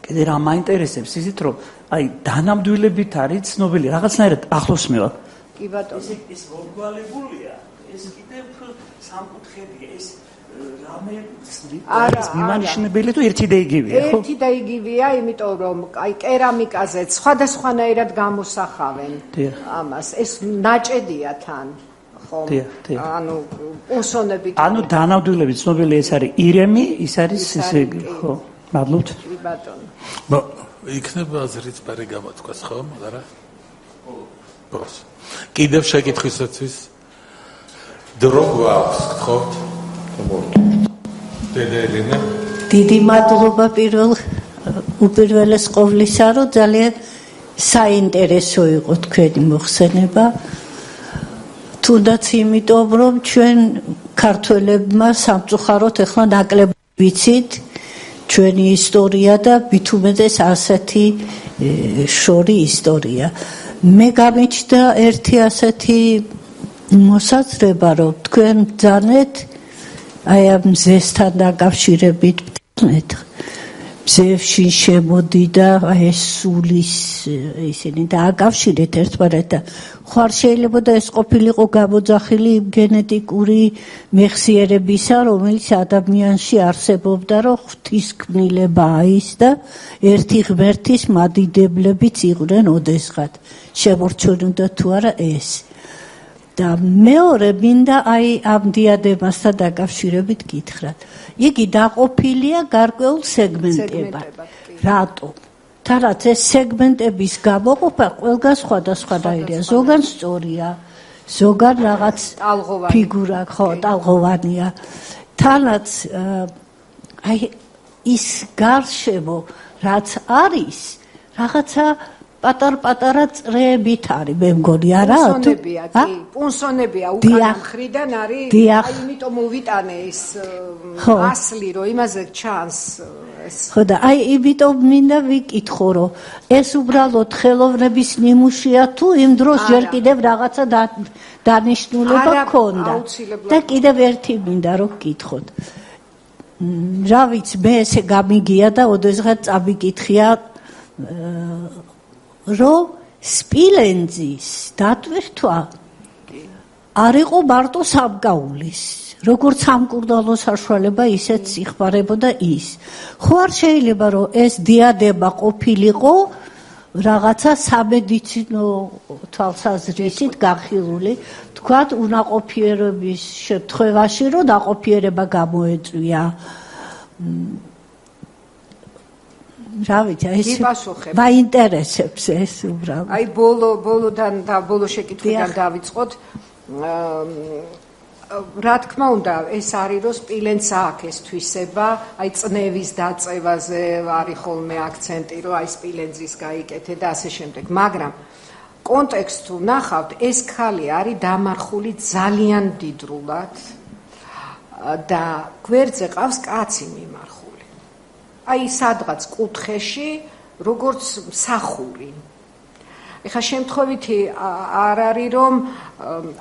კიდე რა მაინტერესებს ისიც რომ აი დანამდვილებით არის ცნობილი რაღაცნაირად ახლოს მევა. კი ბატონო. ეს მომგვალებულია, ეს კიდევ სამკუთხედია, ეს რამე ეს მიმანიშნებელი თუ ერთი და იგივეა, ხო? ერთი და იგივეა, იმიტომ რომ აი კერამიკაზე სხვადასხვანაირად გამოსახავენ ამას. ეს ნაჭედია თან. ანუ პუნსონები. ანუ დანამდვილებით ცნობილი ეს არის ირემი, ის არის ესე იგი, ხო? მადლობთ. კი ბატონო. იქნება აზრიც პარი გამოთქვას, ხო? არა? ხო. კიდევ შეკითხვისათვის დრო გვაქვს, გთხოვთ. დედა ელენა. დიდი მადლობა უპირველეს ყოვლისა, რომ ძალიან საინტერესო იყო თქვენი მოხსენება. თუნდაც იმიტომ, რომ ჩვენ ქართველებმა სამწუხაროდ ეხლა ნაკლები ვიცით ჩვენი ისტორია და მით უმეტეს ასეთი შორი ისტორია. მე გამიჩნდა ერთი ასეთი მოსაზრება, რომ თქვენ ბრძანეთ აი ამ მზესთან დაკავშირებით მზევში შემოდიდა ეს სულის ისინი და აკავშირეთ ერთმანეთთან. ხო არ შეიძლება და ეს ყოფილიყო გამოძახილი გენეტიკური მეხსიერებისა, რომელიც ადამიანში არსებობდა, რომ ღვთისკვნილებაა ის და ერთი ღმერთის მადიდებლებიც იყვნენ ოდესღაც. შემორჩენოდა თუ არა ეს. და მეორე მინდა აი ამ დიადემასთან დაკავშირებით გითხრათ. იგი დაყოფილია გარკვეულ სეგმენტებად. რატო? თანაც ეს სეგმენტების გამოყოფა ყველგან სხვადასხვანაირია. ზოგან სწორია, ზოგან რაღაც ფიგურა, ხო, ტალღოვანია. თანაც აი ის გარშემო რაც არის, რაღაცა პატარ-პატარა წრეებით არის, მე მგონი, არა? პუნსონებია, კი, პუნსონებია უკანა მხრიდან არის, აი იმიტომ მოვიტანე ის ასლი, რომ იმაზე ჩანს ეს. ხო და აი იმიტომ მინდა ვიკითხო, რომ ეს უბრალოდ ხელოვნების ნიმუშია თუ იმ დროს ჯერ კიდევ რაღაცა დანიშნულება ჰქონდა. და კიდევ ერთი მინდა რომ გკითხოთ. რა ვიცი, მე ესე გამიგია და ოდესღაც წამიკითხია რომ სპილენძის დატვირთვა არ იყო მარტო სამკაულის, როგორც სამკურნალო საშუალება, ისეც იხმარებოდა ის. ხო არ შეიძლება რომ ეს დიადემა ყოფილიყო რაღაცა სამედიცინო თვალსაზრისით განხილული, თქვათ უნაყოფიერების შემთხვევაში, რომ ნაყოფიერება გამოეწვია. რა ვიცი, ეს მაინტერესებს ეს უბრალოდ. აი ბოლოდან და ბოლო შეკითხვიდან დავიწყოთ. რა თქმა უნდა, ეს არის რომ სპილენძს აქვს ეს თვისება, აი წნევის დაწევაზე არის ხოლმე აქცენტი, რომ აი სპილენძის გაიკეთე და ასე შემდეგ, მაგრამ კონტექსტს თუ ნახავთ, ეს ქალი არის დამარხული ძალიან მდიდრულად და გვერდზე ყავს კაცი მიმარხული. აი სადღაც კუთხეში, როგორც მსახური. ეხლა შემთხვევითი არ არის რომ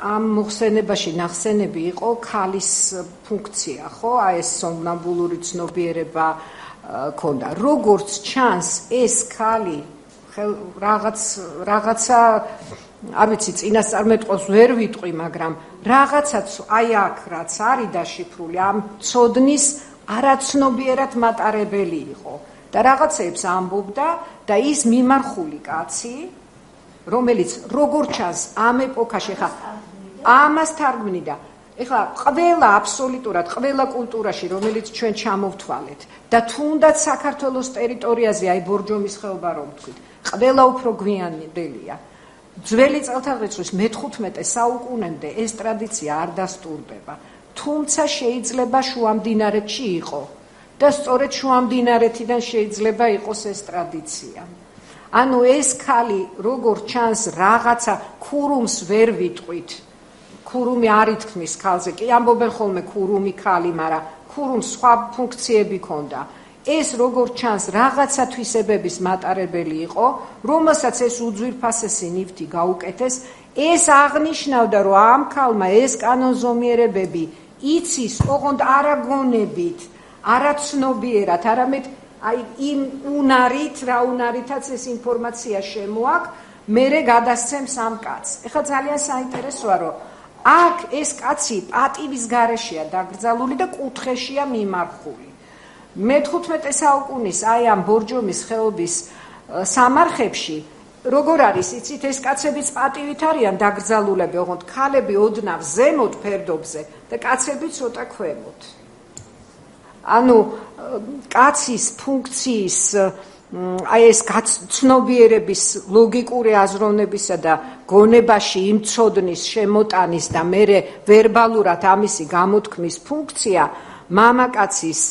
ამ მოხსენებაში ნახსენები იყო ქალის ფუნქცია, ხო? აი ეს სომნამბულური ცნობიერება ქონდა. როგორც ჩანს, ეს ქალი რაღაცა არ ვიცი, წინასწარმეტყველს ვერ ვიტყვი, მაგრამ რაღაცაც აი აქ რაც არის დაშიფრული, ამ ცოდნის არაცნობიერად მატარებელი იყო და რაღაცებს ამბობდა და ის მიმარხული კაცი რომელიც როგორ ჩანს ამ ეპოქაში ხა ამას თარგმნიდა ეხლა ყველა აბსოლუტურად ყველა კულტურაში რომელიც ჩვენ ჩამოვთვალეთ და თუნდაც საქართველოს ტერიტორიაზე აი ბორჯომის ხეობა რომ ვთქვით ყველა უფრო გვიანდელია ძველი წელთაღრიცხვის მე-15 საუკუნემდე ეს ტრადიცია არ დასტურდება თუმცა შეიძლება შუამდინარეთში იყო და სწორედ შუამდინარეთიდან შეიძლება იყოს ეს ტრადიცია ანუ ეს ქალი როგორ ჩანს რაღაცა ქურუმს ვერ ვიტყვით ქურუმი არ ითქმის ქალზე კი ამბობენ ხოლმე ქურუმი ქალი მაგრამ ქურუმს სხვა ფუნქციები ჰქონდა ეს როგორ ჩანს რაღაცა თვისებების მატარებელი იყო რომელსაც ეს უძვირფასესი ნივთი გაუკეთეს ეს აღნიშნავდა რომ ამ ქალმა ეს კანონზომიერებები იცის ოღონდ არაგონებით არაცნობიერად არამედ აი იმ უნარით რა უნარითაც ეს ინფორმაცია შემოაქვს მერე გადასცემს ამ კაცს ეხლა ძალიან საინტერესოა რომ აქ ეს კაცი პატივის გარეშეა დაკრძალული და კუთხეშია მიმარხული მე-15 საუკუნის აი ამ ბორჯომის ხეობის სამარხებში როგორ არის იცით ეს კაცებიც პატივით არიან დაკრძალულები ოღონდ ქალები ოდნავ ზემოთ ფერდობზე და კაცები ცოტა ქვემოთ ანუ კაცის ფუნქციის აი ეს ცნობიერების ლოგიკური აზროვნებისა და გონებაში იმცოდნის შემოტანის და მერე ვერბალურად ამისი გამოთქმის ფუნქცია მამაკაცის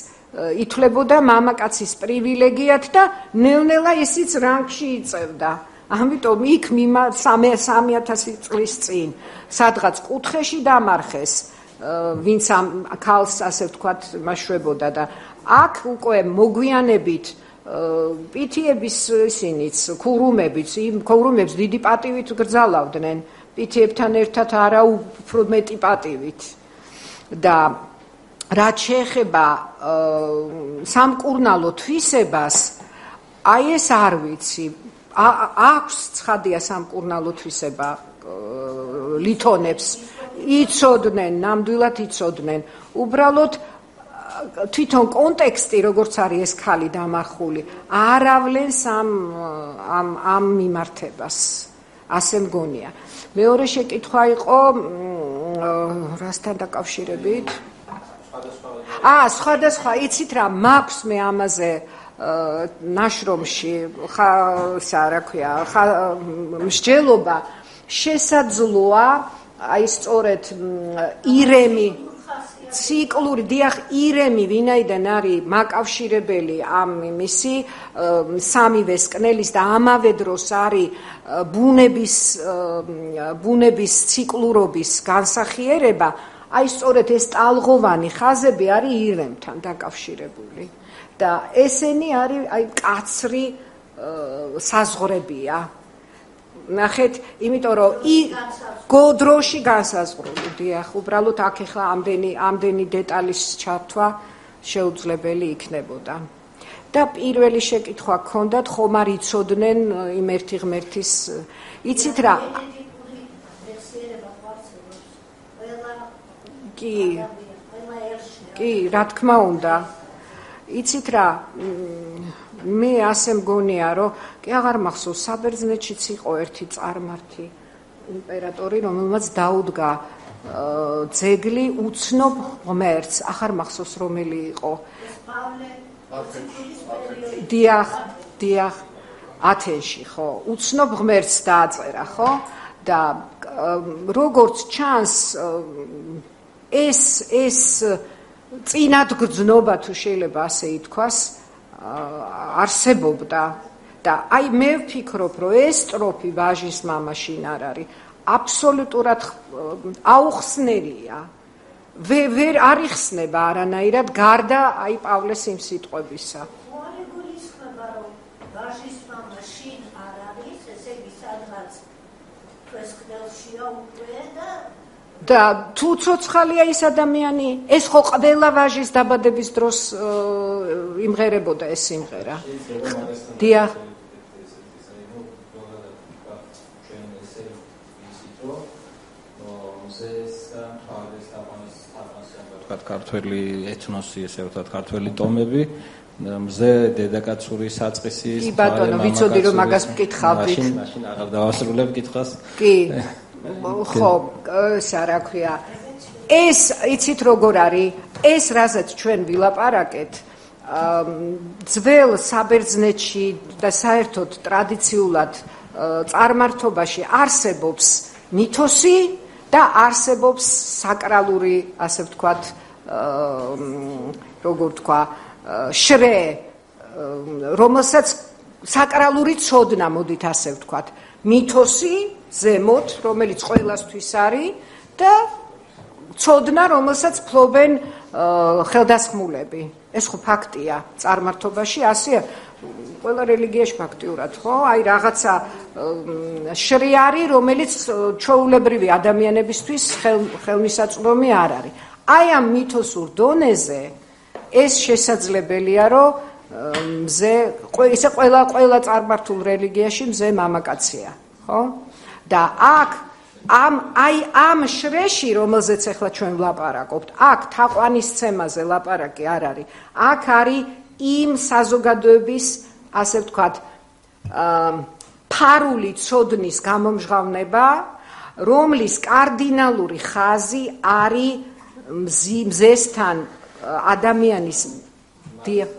ითვლებოდა მამაკაცის პრივილეგიად და ნელ-ნელა ისიც რანგში იწევდა ამიტომ იქ 3000 წლის წინ სადღაც კუთხეში დამარხეს ვინც ამ ქალს ასე ვთქვათ მაშვებოდა და აქ უკვე მოგვიანებით პითიების ისინიც ქურუმებიც იმ ქურუმებს დიდი პატივით გრძალავდნენ პითიებთან ერთად არა უფრო მეტი პატივით და რაც შეეხება სამკურნალო თვისებას აი ეს არ ვიცი აქვს ცხადია სამკურნალო თვისება ლითონებს იცოდნენ ნამდვილად იცოდნენ უბრალოდ თვითონ კონტექსტი როგორც არის ეს ქალი დამარხული აავლენს ამ მიმართებას ასე მგონია მეორე შეკითხვა იყო რასთან დაკავშირებით სხვადასხვა იცით რა მაქვს მე ამაზე ნაშრომში რა ქვია მსჯელობა შესაძლოა აი სწორედ ირემი ციკლური დიახ ირემი ვინაიდან არის მაკავშირებელი ამ მისი სამივე სკნელის და ამავე დროს არის ბუნების ციკლურობის განსახიერება აი სწორედ ეს ტალღოვანი ხაზები არის ირემთან დაკავშირებული და ესენი არის აი კაცრი საზღვრებია ნახეთ, იმიტომ რომ გოდროში განსაზღვრული, დიახ, უბრალოდ აქ ახლა ამდენი დეტალის ჩართვა შეუძლებელი იქნებოდა. და პირველი შეკითხვა გქონდათ, ხომ არ იცოდნენ იმ ერთი ღმერთის, იცით რა? კი, რა თქმა უნდა. იცით რა? მე ასე მგონია რომ კი აღარ მახსოვს საბერძნეთშიც იყო ერთი წარმართი იმპერატორი რომელმაც დაუდგა ძეგლი უცნობ ღმერთს აღარ მახსოვს რომელი იყო დიახ ათენში ხო უცნობ ღმერთს დააწერა ხო და როგორც ჩანს ეს წინადგრძნობა თუ შეიძლება ასე ითქვას არსებობდა და აი მე ვფიქრობ რომ ეს სტროფი ვაჟის მამაშინ არ არის აბსოლუტურად აუხსნელია ვერ არიხსნება არანაირად გარდა აი პავლეს იმ სიტყვებისა ვაჟის მამაშინ არ არის ესე იგი სადღაც თვესკდელშია უკვე და თუ ცოცხალია ის ადამიანი ეს ხო ყველა ვაჟის დაბადების დროს იმღერებოდა ეს სიმღერა დიახ ქართველი ეთნოსი ესე ვთქვათ ქართველი ტომები მზე დედაკაცური საწყისის კი ბატონო ვიცოდი რომ მაგას ვკითხავდით მაშინ აღარ დავასრულებ კითხვას კი ხო სა რა ქვია ეს იცით როგორ არის ეს რაზეც ჩვენ ვილაპარაკეთ ძველ საბერძნეთში და საერთოდ ტრადიციულად წარმართობაში არსებობს მითოსი და არსებობს საკრალური ასე ვთქვათ როგორ თქვა შრე რომელსაც საკრალური ცოდნა მოდით ასე ვთქვათ მითოსი ზემოთ რომელიც ყველასთვის არის და ცოდნა რომელსაც ფლობენ ხელდასხმულები ეს ხო ფაქტია წარმართობაში ასეა ყველა რელიგიაში ფაქტიურად ხო აი რაღაცა შრე არის რომელიც ჩვეულებრივი ადამიანებისთვის ხელმისაწვდომი არ არის აი ამ მითოსურ დონეზე ეს შესაძლებელია რომ მზე ისე ყველა წარმართულ რელიგიაში მზე მამაკაცია ხო და აქ ამ შრეში რომელზეც ახლა ჩვენ ვლაპარაკობთ აქ თაყვანისცემაზე ლაპარაკი არ არის აქ არის იმ საზოგადოების ასე ვთქვათ ფარული ცოდნის გამომჟღავნება რომლის კარდინალური ხაზი არის მზესთან ადამიანის დიახ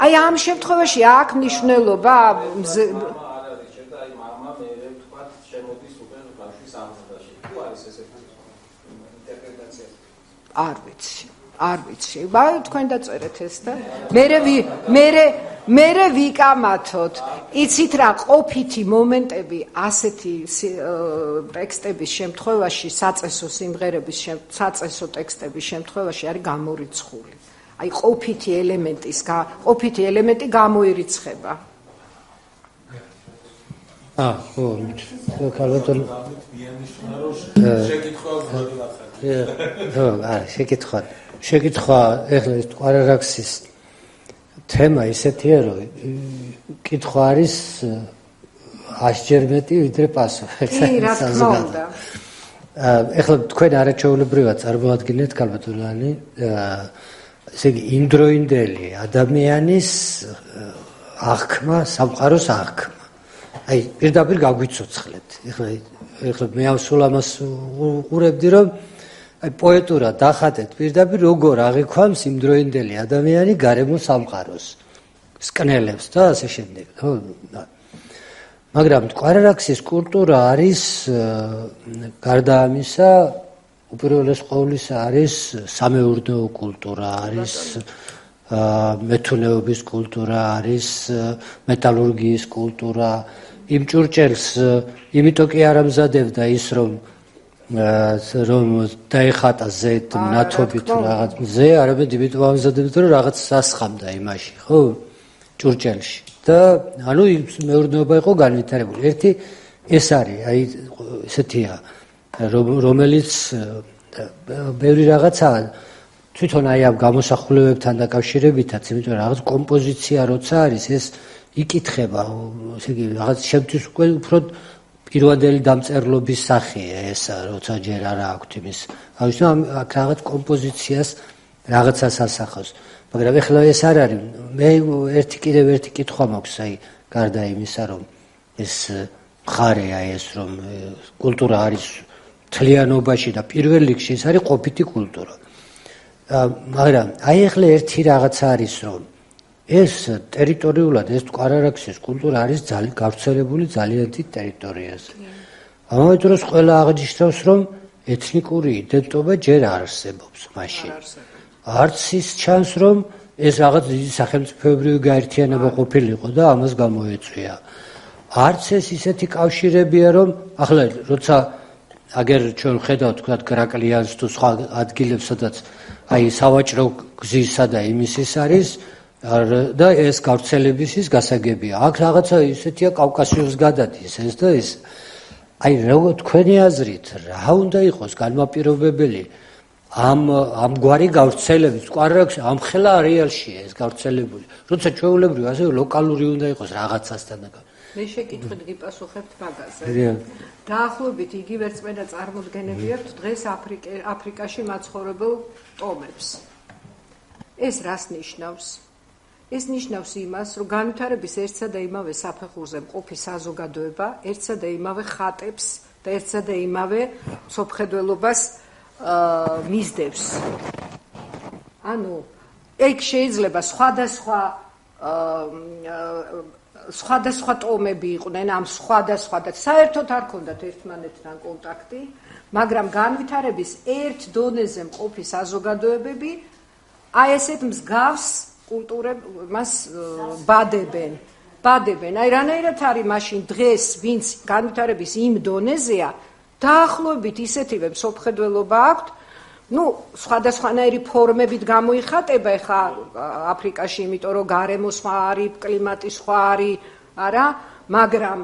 აი ამ შემთხვევაში აქ მნიშვნელობა არ ვიცი თქვენ დაწერეთ ეს და მე ვიკამათოთ იცით რა ყოფითი მომენტები ასეთი ტექსტების შემთხვევაში საწესო სიმღერების საწესო ტექსტების შემთხვევაში არის გამორიცხული აი ყოფითი ელემენტი გამოირიცხება ხო ქალბატონ შეკითხვა ეხლა ეს კვარარაქსის თემა ისეთია რომ კითხვა არის 100-ჯერ მეტი ვიდრე პასუხი კი რა თქმა უნდა ეხლა თქვენ არაჩვეულებრივად წარმოადგენთ ქალბატონანი ესე იგი იმდროინდელი ადამიანის აღქმა სამყაროს აღქმა აი პირდაპირ გაგვიცოცხლეთ ეხლა მე სულ ამას უყურებდი რომ აი პოეტურად დახატეთ პირდაპირ როგორ აღიქვამს იმდროინდელი ადამიანი გარემო სამყაროს სკნელებს და ასე შემდეგ ხო მაგრამ კვარარაქსის კულტურა არის გარდა ამისა უპირველეს ყოვლისა არის სამეურნეო კულტურა არის მეთუნეობის კულტურა არის მეტალურგიის კულტურა იმ ჭურჭელს იმიტომ კი არ ამზადებდა ის რომ დაიხატა ზეთ ნათობით რაღაც ზე არამედ იმიტომ ამზადებდა რომ რაღაც სასხამდა იმაში ხო ჭურჭელში და ანუ მეურნეობა იყო განვითარებული ერთი ეს არის აი ესეთია რომელიც ბევრი რაღაცა თვითონ აი ამ გამოსახულებებთან დაკავშირებითაც იმიტომ რომ რაღაც კომპოზიცია როცა არის ეს იკითხება ესე იგი რაღაც შემთთვის უკვე უფრო პირვადელი დამწერლობის სახეა ეს როცა ჯერ არა აქვთ იმის აღნიშნავ აქ რაღაც კომპოზიციას რაღაცას ასახავს მაგრამ ეხლა ეს არ არის მე ერთი კითხვა მაქვს აი გარდა იმისა რომ ეს მხარეა ეს რომ კულტურა არის თლიანობაში და პირველ რიგში ეს არის ყოფითი კულტურა მაგრამ აი ახლა ერთი რაღაც არის რომ ეს ტერიტორიულად ეს კვარარაქსის კულტურა არის გავრცელებული ძალიან დიდ ტერიტორიაზე. ამავე დროს ყველა აღნიშნავს, რომ ეთნიკური იდენტობა ჯერ არ არსებობს მაშინ. არც ის ჩანს, რომ ეს რაღაც დიდი სახელმწიფოებრივი გაერთიანება ყოფილიყო და ამას გამოეწვია. არც ეს ისეთი კავშირებია, რომ ახლა როცა აგერ ჩვენ ხედავთ თქვათ გრაკლიანს თუ სხვა ადგილებს, სადაც აი სავაჭრო გზისა და იმის ის არის და ეს გავრცელების ის გასაგებია. აქ რაღაცა ისეთია კავკასიოს გადადის ეს და ეს. აი როგორ თქვენი აზრით რა უნდა იყოს განმაპირობებელი ამგვარი გავრცელების კვარარაქსი ამხელა არეალშია ეს გავრცელებული. როცა ჩვეულებრივ ასე ლოკალური უნდა იყოს რაღაცასთან. მე შეკითხვით გიპასუხებთ მაგაზე. დაახლოებით იგივე რწმენა წარმოდგენები აქვთ დღეს აფრიკაში მაცხოვრებელ ტომებს. ეს რას ნიშნავს? ეს ნიშნავს იმას, რომ განვითარების ერთსა და იმავე საფეხურზე მყოფი საზოგადოება ერთსა და იმავე ხატებს და ერთსა და იმავე სოფხედველობას მისდევს. ანუ ეგ შეიძლება სხვადასხვა ტომები იყვნენ ამ სხვადასხვა და საერთოდ არ ქონდათ ერთმანეთთან კონტაქტი, მაგრამ განვითარების ერთ დონეზე მყოფი საზოგადოებები აი ესეთ მსგავს კულტურებას ბადებენ. აი რანაირად არის მაშინ დღეს ვინც განვითარების იმ დონეზეა დაახლოებით ისეთივე მსოფლმხედველობა აქვთ, სხვადასხვანაირი ფორმებით გამოიხატება ეხა აფრიკაში, იმიტომ რომ გარემო სხვა არის, კლიმატი სხვა არის, არა, მაგრამ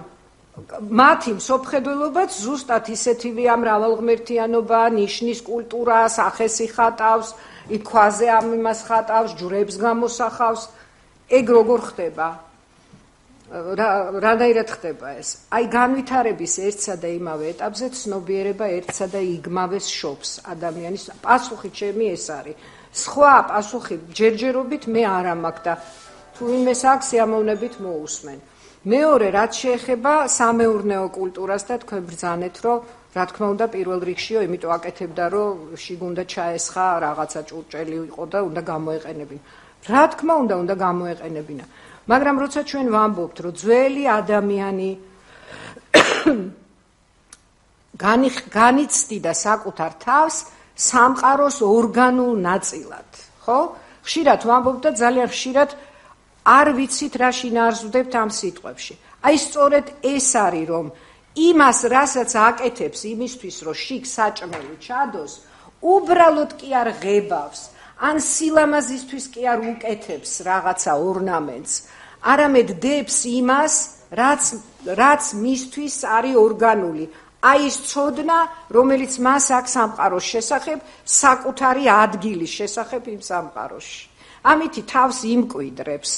მათი მსოფლმხედველობაც ზუსტად ისეთივეა, მრავალღმერთიანობა, ნიშნის კულტურა, სახესი ხატავს, იქქვაზე ამას ხატავს, ჯვრებს გამოსახავს. ეგ როგორ ხდება? რანაირად ხდება ეს? აი განვითარების ერთსა და იმავე ეტაპზე ცნობიერება ერთსა და იგმავეს შობს ადამიანის. პასუხი ჩემი ეს არის. სხვა პასუხი ჯერჯერობით მე არ მაქვს და თუ იმეს აქვს სიამოვნებით მოусმენ. მეორე რაც შეეხება სამეურნეო კულტურას და თქვენ ბრძანეთ, რომ რა თქმა უნდა პირველ რიგშიო, იმიტომ აკეთებდა, რომ შიგუნდა ჩაესხა რაღაცა ჭურჭელი იყო და უნდა გამოეყენებინა. რა თქმა უნდა გამოეყენებინა. მაგრამ როცა ჩვენ ვამბობთ, რომ ძველი ადამიანი განიცდიდა საკუთარ თავს სამყაროს ორგანულ ნაწილად, ხო? ხშირად ვამბობთ და ძალიან ხშირად არ ვიცით რა შინაარსვდებთ ამ სიტყვებში. აი სწორედ ეს არის, რომ იმას, რასაც აკეთებს იმისთვის, რომ შიგ საჭმელი ჩადოს, უბრალოდ კი არ ღებავს, ან სილამაზისთვის კი არ უკეთებს რაღაცა ორნამენტს, არამედ დებს იმას, რაც მისთვის არის ორგანული. აი ის ცოდნა, რომელიც მას აქვს სამყაროს შესახებ, საკუთარი ადგილის შესახებ იმ სამყაროში. ამითი თავს იმკვიდრებს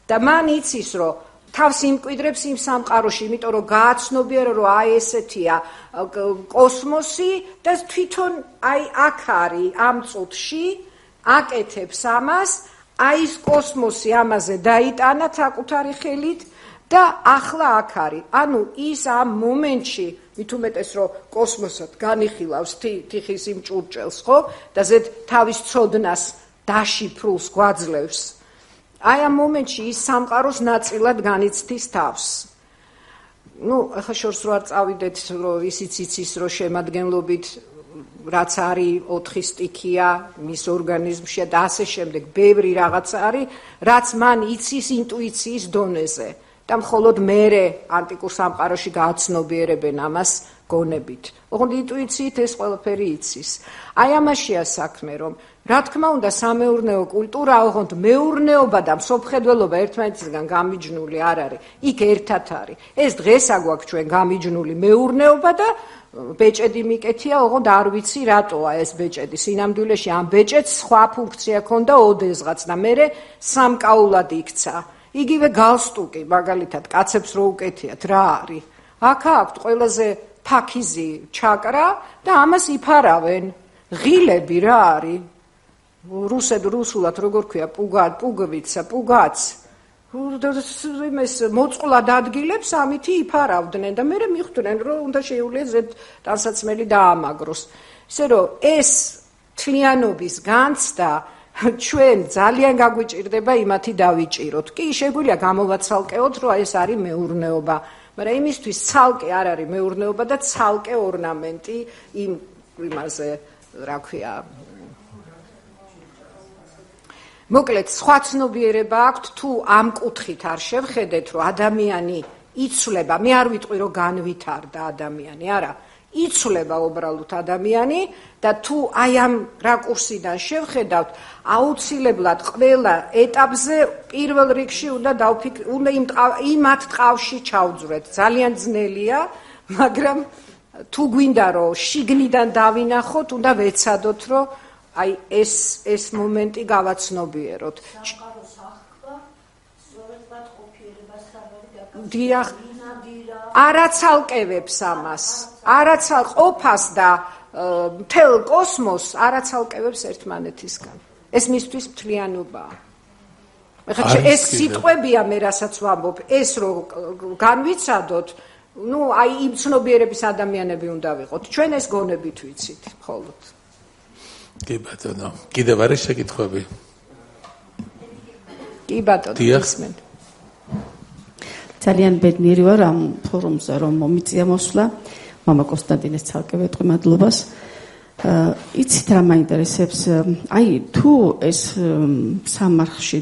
და მან იცის, რომ თავს იმკვიდრებს იმ სამყაროში, იმიტომ რომ გააცნობიერა, რომ აი ესეთია კოსმოსი და თვითონ აი აქ არის ამ წუთში აკეთებს ამას, აი ეს კოსმოსი ამაზე დაიტანა საკუთარი ხელით და ახლა აქ არის. ანუ ის ამ მომენტში, მით უმეტეს რომ კოსმოსად განიხილავს თიხის იმ ჭურჭელს, ხო? და ზედ თავის ცოდნას დაშიფრულს გვაძლევს. აი ამ მომენტში ის სამყაროს ნაწილად განიცდის თავს. ახლა შორს რო არ წავიდეთ, რომ ისიც იცის, რომ შემადგენლობით რაც არის 4 სტიქია მის ორგანიზმში და ასე შემდეგ, ბევრი რაღაც არის, რაც მან იცის ინტუიციის დონეზე და მხოლოდ მერე ანტიკურ სამყაროში გააცნობიერებენ ამას გონებით. ოღონდ ინტუიციით ეს ყველაფერი იცის. აი ამაშია საქმე, რომ რა თქმა უნდა სამეურნეო კულტურა, ოღონდ მეურნეობა და მსოფლმხედველობა ერთმანეთისგან გამიჯნული არ არის. იქ ერთად არის. ეს დღეს აგვაქვს ჩვენ გამიჯნული მეურნეობა და ბეჭედი მიკეთია, ოღონდ არ ვიცი რატოა ეს ბეჭედი. სინამდვილეში ამ ბეჭედს სხვა ფუნქცია ჰქონდა ოდესღაც და მერე სამკაულად იქცა. იგივე გალსტუკი, მაგალითად, კაცებს რო უკეთიათ, რა არის? აქ აქვთ ყველაზე ფაქიზი ჩაკრა და ამას იფარავენ. ღილები რა არის? რუსულად როგორ ქვია, პუგვიცა, პუგაც. იმეს მოწყვლად ადგილებს ამითი იფარავდნენ და მერე მიხვდნენ, რომ უნდა შეუძლიათ ზედ ტანსაცმელი დაამაგროს. ისე რომ ეს თლიანობის განცდა ჩვენ ძალიან გაგვიჭირდება იმათი დავიჭიროთ. კი, შეგვიძლია გამოვაცალკეოთ, რომ ეს არის მეურნეობა, მაგრამ იმისთვის ცალკე არ არის მეურნეობა და ცალკე ორნამენტი იმაზე, რა ქვია. მოკლედ, სხვა ცნობიერება აქვთ, თუ ამ კუთხით არ შევხედეთ, რომ ადამიანი იცვლება, მე არ ვიტყვი, რომ განვითარდა ადამიანი, არა. იცვლება უბრალოდ ადამიანი და თუ აი ამ რაკურსიდან შევხედავთ, აუცილებლად ყველა ეტაპზე პირველ რიგში უნდა იმათ ტყავში ჩავძვრეთ. ძალიან ძნელია, მაგრამ თუ გვინდა რომ შიგნიდან დავინახოთ, უნდა ვეცადოთ, რომ აი ეს მომენტი გავაცნობიეროთ. დიახ, არაცალკევებს ამას, ყოფას და მთელ კოსმოსს არაცალკევებს ერთმანეთისგან. ეს მისთვის მთლიანობაა. ეხლა ეს სიტყვებია მე რასაც ვამბობ, ეს რომ განვიცადოთ, ну, აი იმ ცნობიერების ადამიანები უნდა ვიყოთ. ჩვენ ეს გონებით ვიცით, მხოლოდ. კი ბატონო, კიდევ არის შეკითხვები? კი ბატონო, ისმენ. ძალიან ბედნიერი ვარ ამ ფორუმზე რომ მომიწია მოსვლა. მამა კონსტანტინეს ცალკე ვეტყვი მადლობას. იცით რა მაინტერესებს? აი თუ ეს სამარხში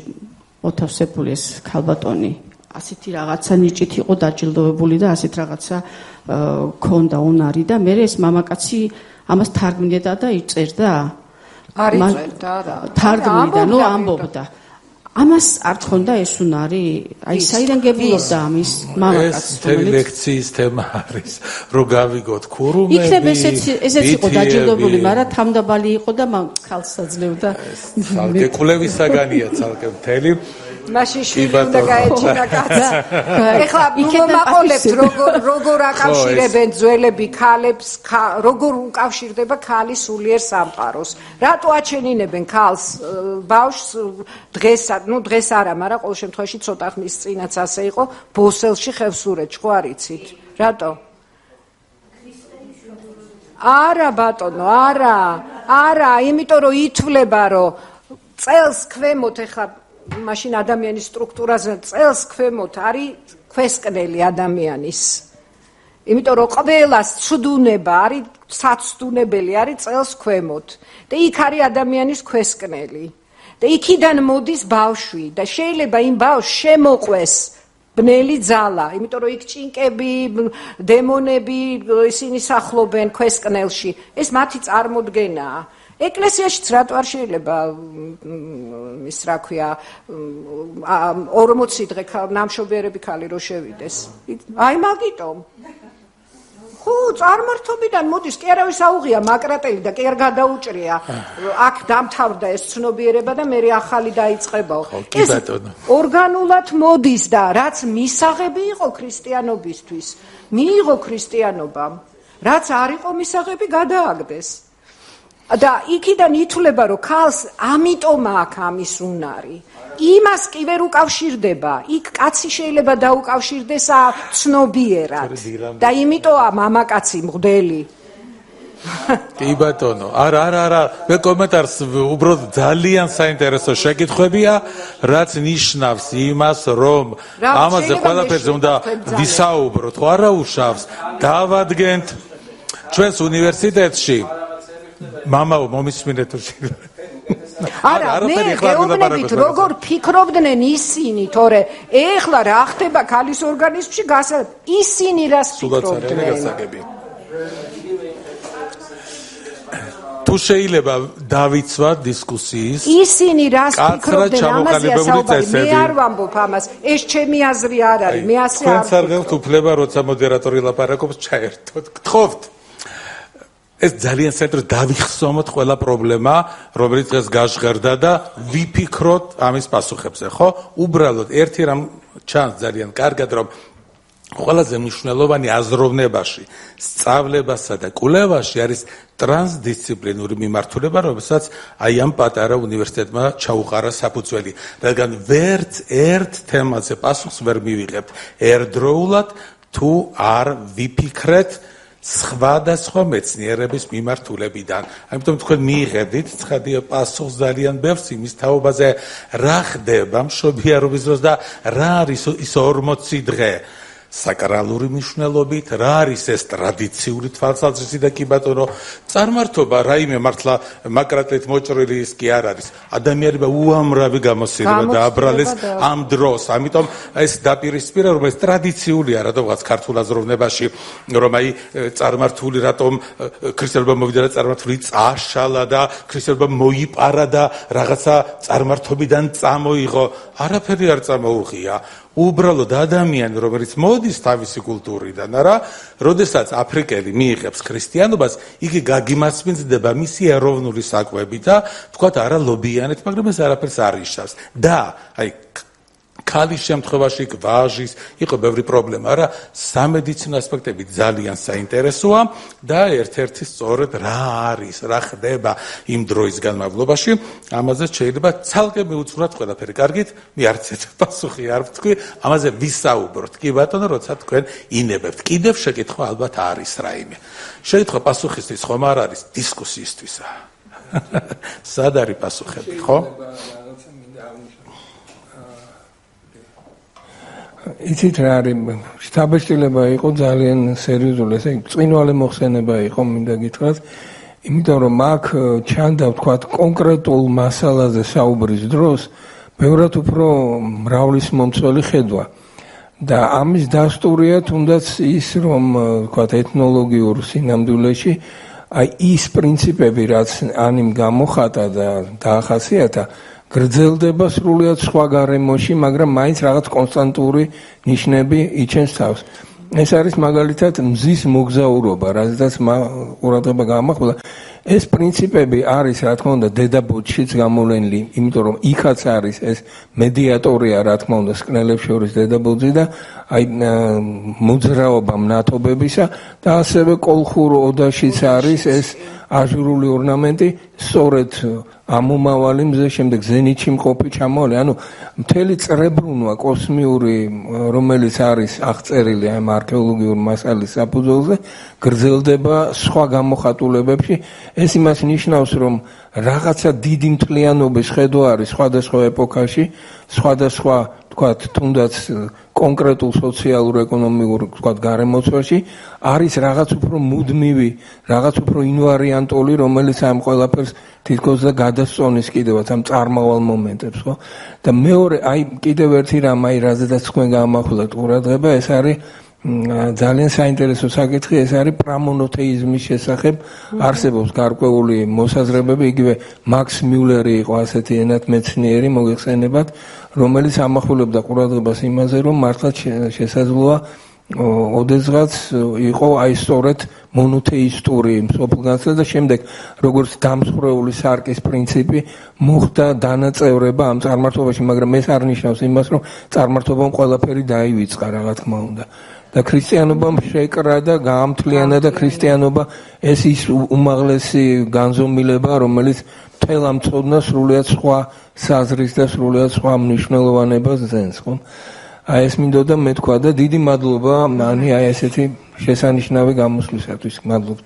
მოთავსებული ეს ქალბატონი ასეთი რაღაცა ნიჭით იყო დაჯილდოვებული და ასეთ რაღაცა ქონდა უნარი და მე ეს მამაკაცი ამას თარგმნიდა და იწერდა? არ იწერდა რა. თარგმნიდა, ნუ ამბობდა. ამას არ თქონდა ეს უნარი? აი საიდან გებულობდა ამის მამაკაცს? ეს ლექციის თემა არის, რომ გავიგოთ ქურუმები. იქნებ ესეც იყო დაჯილდოვებული, მაგრამ თამდაბალი იყო და ხალხს აძლევდა. ცალკე კვლევის საგანია, ცალკე მთელი. მაშინ შვილი უნდა გაეჩინა კაცს. ეხლა მომაყოლებთ როგორ აკავშირებენ ძველები ქალებს, როგორ უკავშირდება ქალი სულიერ სამყაროს. რატო აჩენინებენ ქალს ბავშვს დღეს არა, მაგრამ ყოველ შემთხვევაში ცოტა ხნის წინაც ასე იყო ბოსელში ხევსურეთში, ხო არ იცით? რატო? არა ბატონო, არა, იმიტომ რომ ითვლება რომ წელს ქვემოთ ეხლა მაშინ ადამიანის სტრუქტურაზე წელს ქვემოთ არის ქვესკნელი ადამიანის. იმიტომ რომ ყველას ცდუნება არის, საცდუნებელი არის წელს ქვემოთ. და იქ არის ადამიანის ქვესკნელი. და იქიდან მოდის ბავშვი და შეიძლება იმ ბავშვს შემოყვეს ბნელი ძალა, იმიტომ რომ იქ ჭინკები, დემონები ისინი სახლობენ ქვესკნელში. ეს მათი წარმოდგენაა. ეკლესიაშიც რატო არ შეიძლება ის რა ქვია 40 დღე ნამშობიერები ქალი რო შევიდეს? აი მაგიტომ. ხო, წარმართობიდან მოდის, კი არავის აუღია მაკრატელი და კი არ გადაუჭრია. აქ დამთავრდა ეს ცნობიერება და მე ახალი დაიწყებაო. ეს ორგანულად მოდის და რაც მისაღები იყო ქრისტიანობისთვის, მიიღო ქრისტიანობამ. რაც არ იყო მისაღები, გადააგდეს. და იქიდან ითვლება, რომ ქალს ამიტომ აქვს ამის უნარი. იმას კი ვერ უკავშირდება. იქ კაცი შეიძლება დაუკავშირდეს ცნობიერად. და იმიტოა მამაკაცი მღვდელი. კი ბატონო, არა, მე კომენტარს უბრალოდ ძალიან საინტერესო შეკითხვებია, რაც ნიშნავს იმას, რომ ამაზე ყველაფერზე უნდა ვისაუბროთ, ხო არა უშავს, დავადგენთ ჩვენს უნივერსიტეტში მამაო მომისმინეთ თუ არა, მე გეუბნებით როგორ ფიქრობდნენ ისინი, თორე ეხლა რა ხდება ქალის ორგანიზმში, ისინი რას ფიქრობდნენ? თუ შეიძლება დავიცვათ დისკუსიის, ისინი რას ფიქრობდნენ, ამაზეა საუბარი, მე არ ვამბობ ამას, ეს ჩემი აზრი არ არის, მე ასე არ ვფიქრობ. თქვენც არ გექვთ უფლება, როცა მოდერატორი ლაპარაკობს, ჩაერთოთ, გთხოვთ. ეს ძალიან საინტერესო დავიხსომოთ ყველა პრობლემა, რომელიც დღეს გაჟღერდა და ვიფიქროთ ამის პასუხებზე, ხო? უბრალოდ ერთი რამ ჩანს ძალიან კარგად, რომ ყველაზე მნიშვნელოვანი აზროვნებაში, სწავლებასა და კვლევაში არის ტრანსდისციპლინური მიმართულება, რომელსაც აი ამ პატარა უნივერსიტეტმა ჩაუყარა საფუძველი, რადგან ვერც ერთ თემაზე პასუხს ვერ მივიღებთ. ერთდროულად თუ არ ვიფიქრეთ სხვადასხვა მეცნიერების მიმართულებიდან. ამიტომ თქვენ მიიღებდით ცხადია პასუხს ძალიან ბევრს იმის თაობაზე, რა ხდება მშობიარობის დროს და რა არის ის 40 დღე საკრალური მნიშვნელობით, რა არის ეს ტრადიციული თვალსაზრისით და კი ბატონო, წარმართობა რაიმე მართლა მაკრატლით მოჭრილი ის კი არ არის. ადამიანებმა უამრავი გამოცდილება დააბრალეს ამ დროს. ამიტომ ეს დაპირისპირა, რომ ეს ტრადიციულია რადგანაც ქართულ აზროვნებაში, რომ აი წარმართული რატომ ქრისტიანობა მოვიდა და წარმართული წაშალა და ქრისტიანობა მოიპარა და რაღაცა წარმართობიდან წამოიღო. არაფერი არ წამოუღია. უბრალოდ ადამიანი, რომელიც მოდის თავისი კულტურიდან, არა, როდესაც აფრიკელი მიიღებს ქრისტიანობას, იგი გაგიმასპინძდება მისი ეროვნული საკვებით და თქვათ არა ლობიანეთ, მაგრამ ეს არაფერს არ იშავს. და აი ქალის შემთხვევაში, ვაჟის, იყო ბევრი პრობლემა, არა, სამედიცინო ასპექტები ძალიან საინტერესოა და ერთ-ერთი სწორედ რა არის, რა ხდება იმ დროის განმავლობაში, ამაზე შეიძლება ცალკე მიუძღვრათ ყველაფერი. კარგით, მე არც ერთ პასუხი არ ვთქვი, ამაზე ვისაუბროთ. კი ბატონო, როცა თქვენ ინებებთ. კიდევ შეკითხვა ალბათ არის რაიმე. შეკითხვა პასუხისთვის ხომ არ არის დისკუსიისთვისა. სად არის პასუხები, ხო? იცით რა არის შთაბეჭდილება იყო ძალიან სერიოზული, ესე იგი წინვალე მოხსენება იყო, მინდა გითხრათ, იმიტომ რომ აქ ჩანდა ვთქვათ კონკრეტულ მასალაზე საუბრის დროს ბევრად უფრო მრავლისმომცველი ხედვა და ამის დასტურია თუნდაც ის, რომ ვთქვათ ეთნოლოგიურ სინამდვილეში აი ის პრინციპები, რაც ანიმ გამოხატა და დაახასიათა, გრძელდება სრულიად სხვა გარემოში, მაგრამ მაინც რაღაც კონსტანტური ნიშნები იჩენს თავს. ეს არის მაგალითად მზის მოგზაურობა, რაზეც ყურადღება გაამახვილა. ეს პრინციპები არის, რა თქმა უნდა, დედაბოჭშიც გამოვლენილი, იმიტომ რომ იქაც არის ეს მედიატორია, რა თქმა უნდა, სკნელებს შორის დედაბოძი და აი მოძრაობა მნათობებისა და ასევე კოლხურ ოდაშიც არის ეს აჟურული ორნამენტი, სწორედ ამომავალი მზე შემდეგ ზენიტში მყოფი ჩამოვალი, ანუ მთელი წრებრუნვა კოსმიური, რომელიც არის აღწერილი ამ არქეოლოგიურ მასალის საფუძველზე, გრძელდება სხვა გამოხატულებებში. ეს იმას ნიშნავს, რომ რაღაცა დიდი მთლიანობის ხედვა არის სხვადასხვა ეპოქაში, სხვადასხვა, თქვათ, თუნდაც კონკრეტულ სოციალურ-ეკონომიურ, თქვათ, გარემოცვაში არის რაღაც უფრო მუდმივი, რაღაც უფრო ინვარიანტული, რომელიც ამ ყველაფერს თითქოს და გადასწონის კიდევაც ამ წარმავალ მომენტებს, ხო? და მეორე, აი კიდევ ერთი რამ, აი რაზედაც თქვენ გაამახვილეთ ყურადღება, ეს არის ძალიან საინტერესო საკითხი, ეს არის პრამონოთეიზმის შესახებ არსებობს გარკვეული მოსაზრებები, იგივე მაქს მიულერი იყო ასეთი ენათმეცნიერი, მოგეხსენებათ, რომელიც ამახვილებდა ყურადღებას იმაზე, რომ მართლაც შესაძლოა ოდესღაც იყო აი სწორედ მონოთეისტური მსოფლმასა და შემდეგ როგორც დამსხვრეული სარკის პრინციპი მოხდა დანაწევრება ამ წარმართობაში, მაგრამ ეს არ ნიშნავს იმას, რომ წარმართობამ ყველაფერი დაივიწყა, რა თქმა უნდა. და ქრისტიანობამ შეკრა და გაამთლიანა და ქრისტიანობა ეს ის უმაღლესი განზომილება, რომელიც მთელ ამ ცოდნას სრულიად სხვა საზრის და სრულიად სხვა მნიშვნელოვანებას ძენს, ხო? აი ეს მინდოდა მეთქვა და დიდი მადლობა, აი ესეთი შესანიშნავი გამოსვლისათვის. მადლობთ.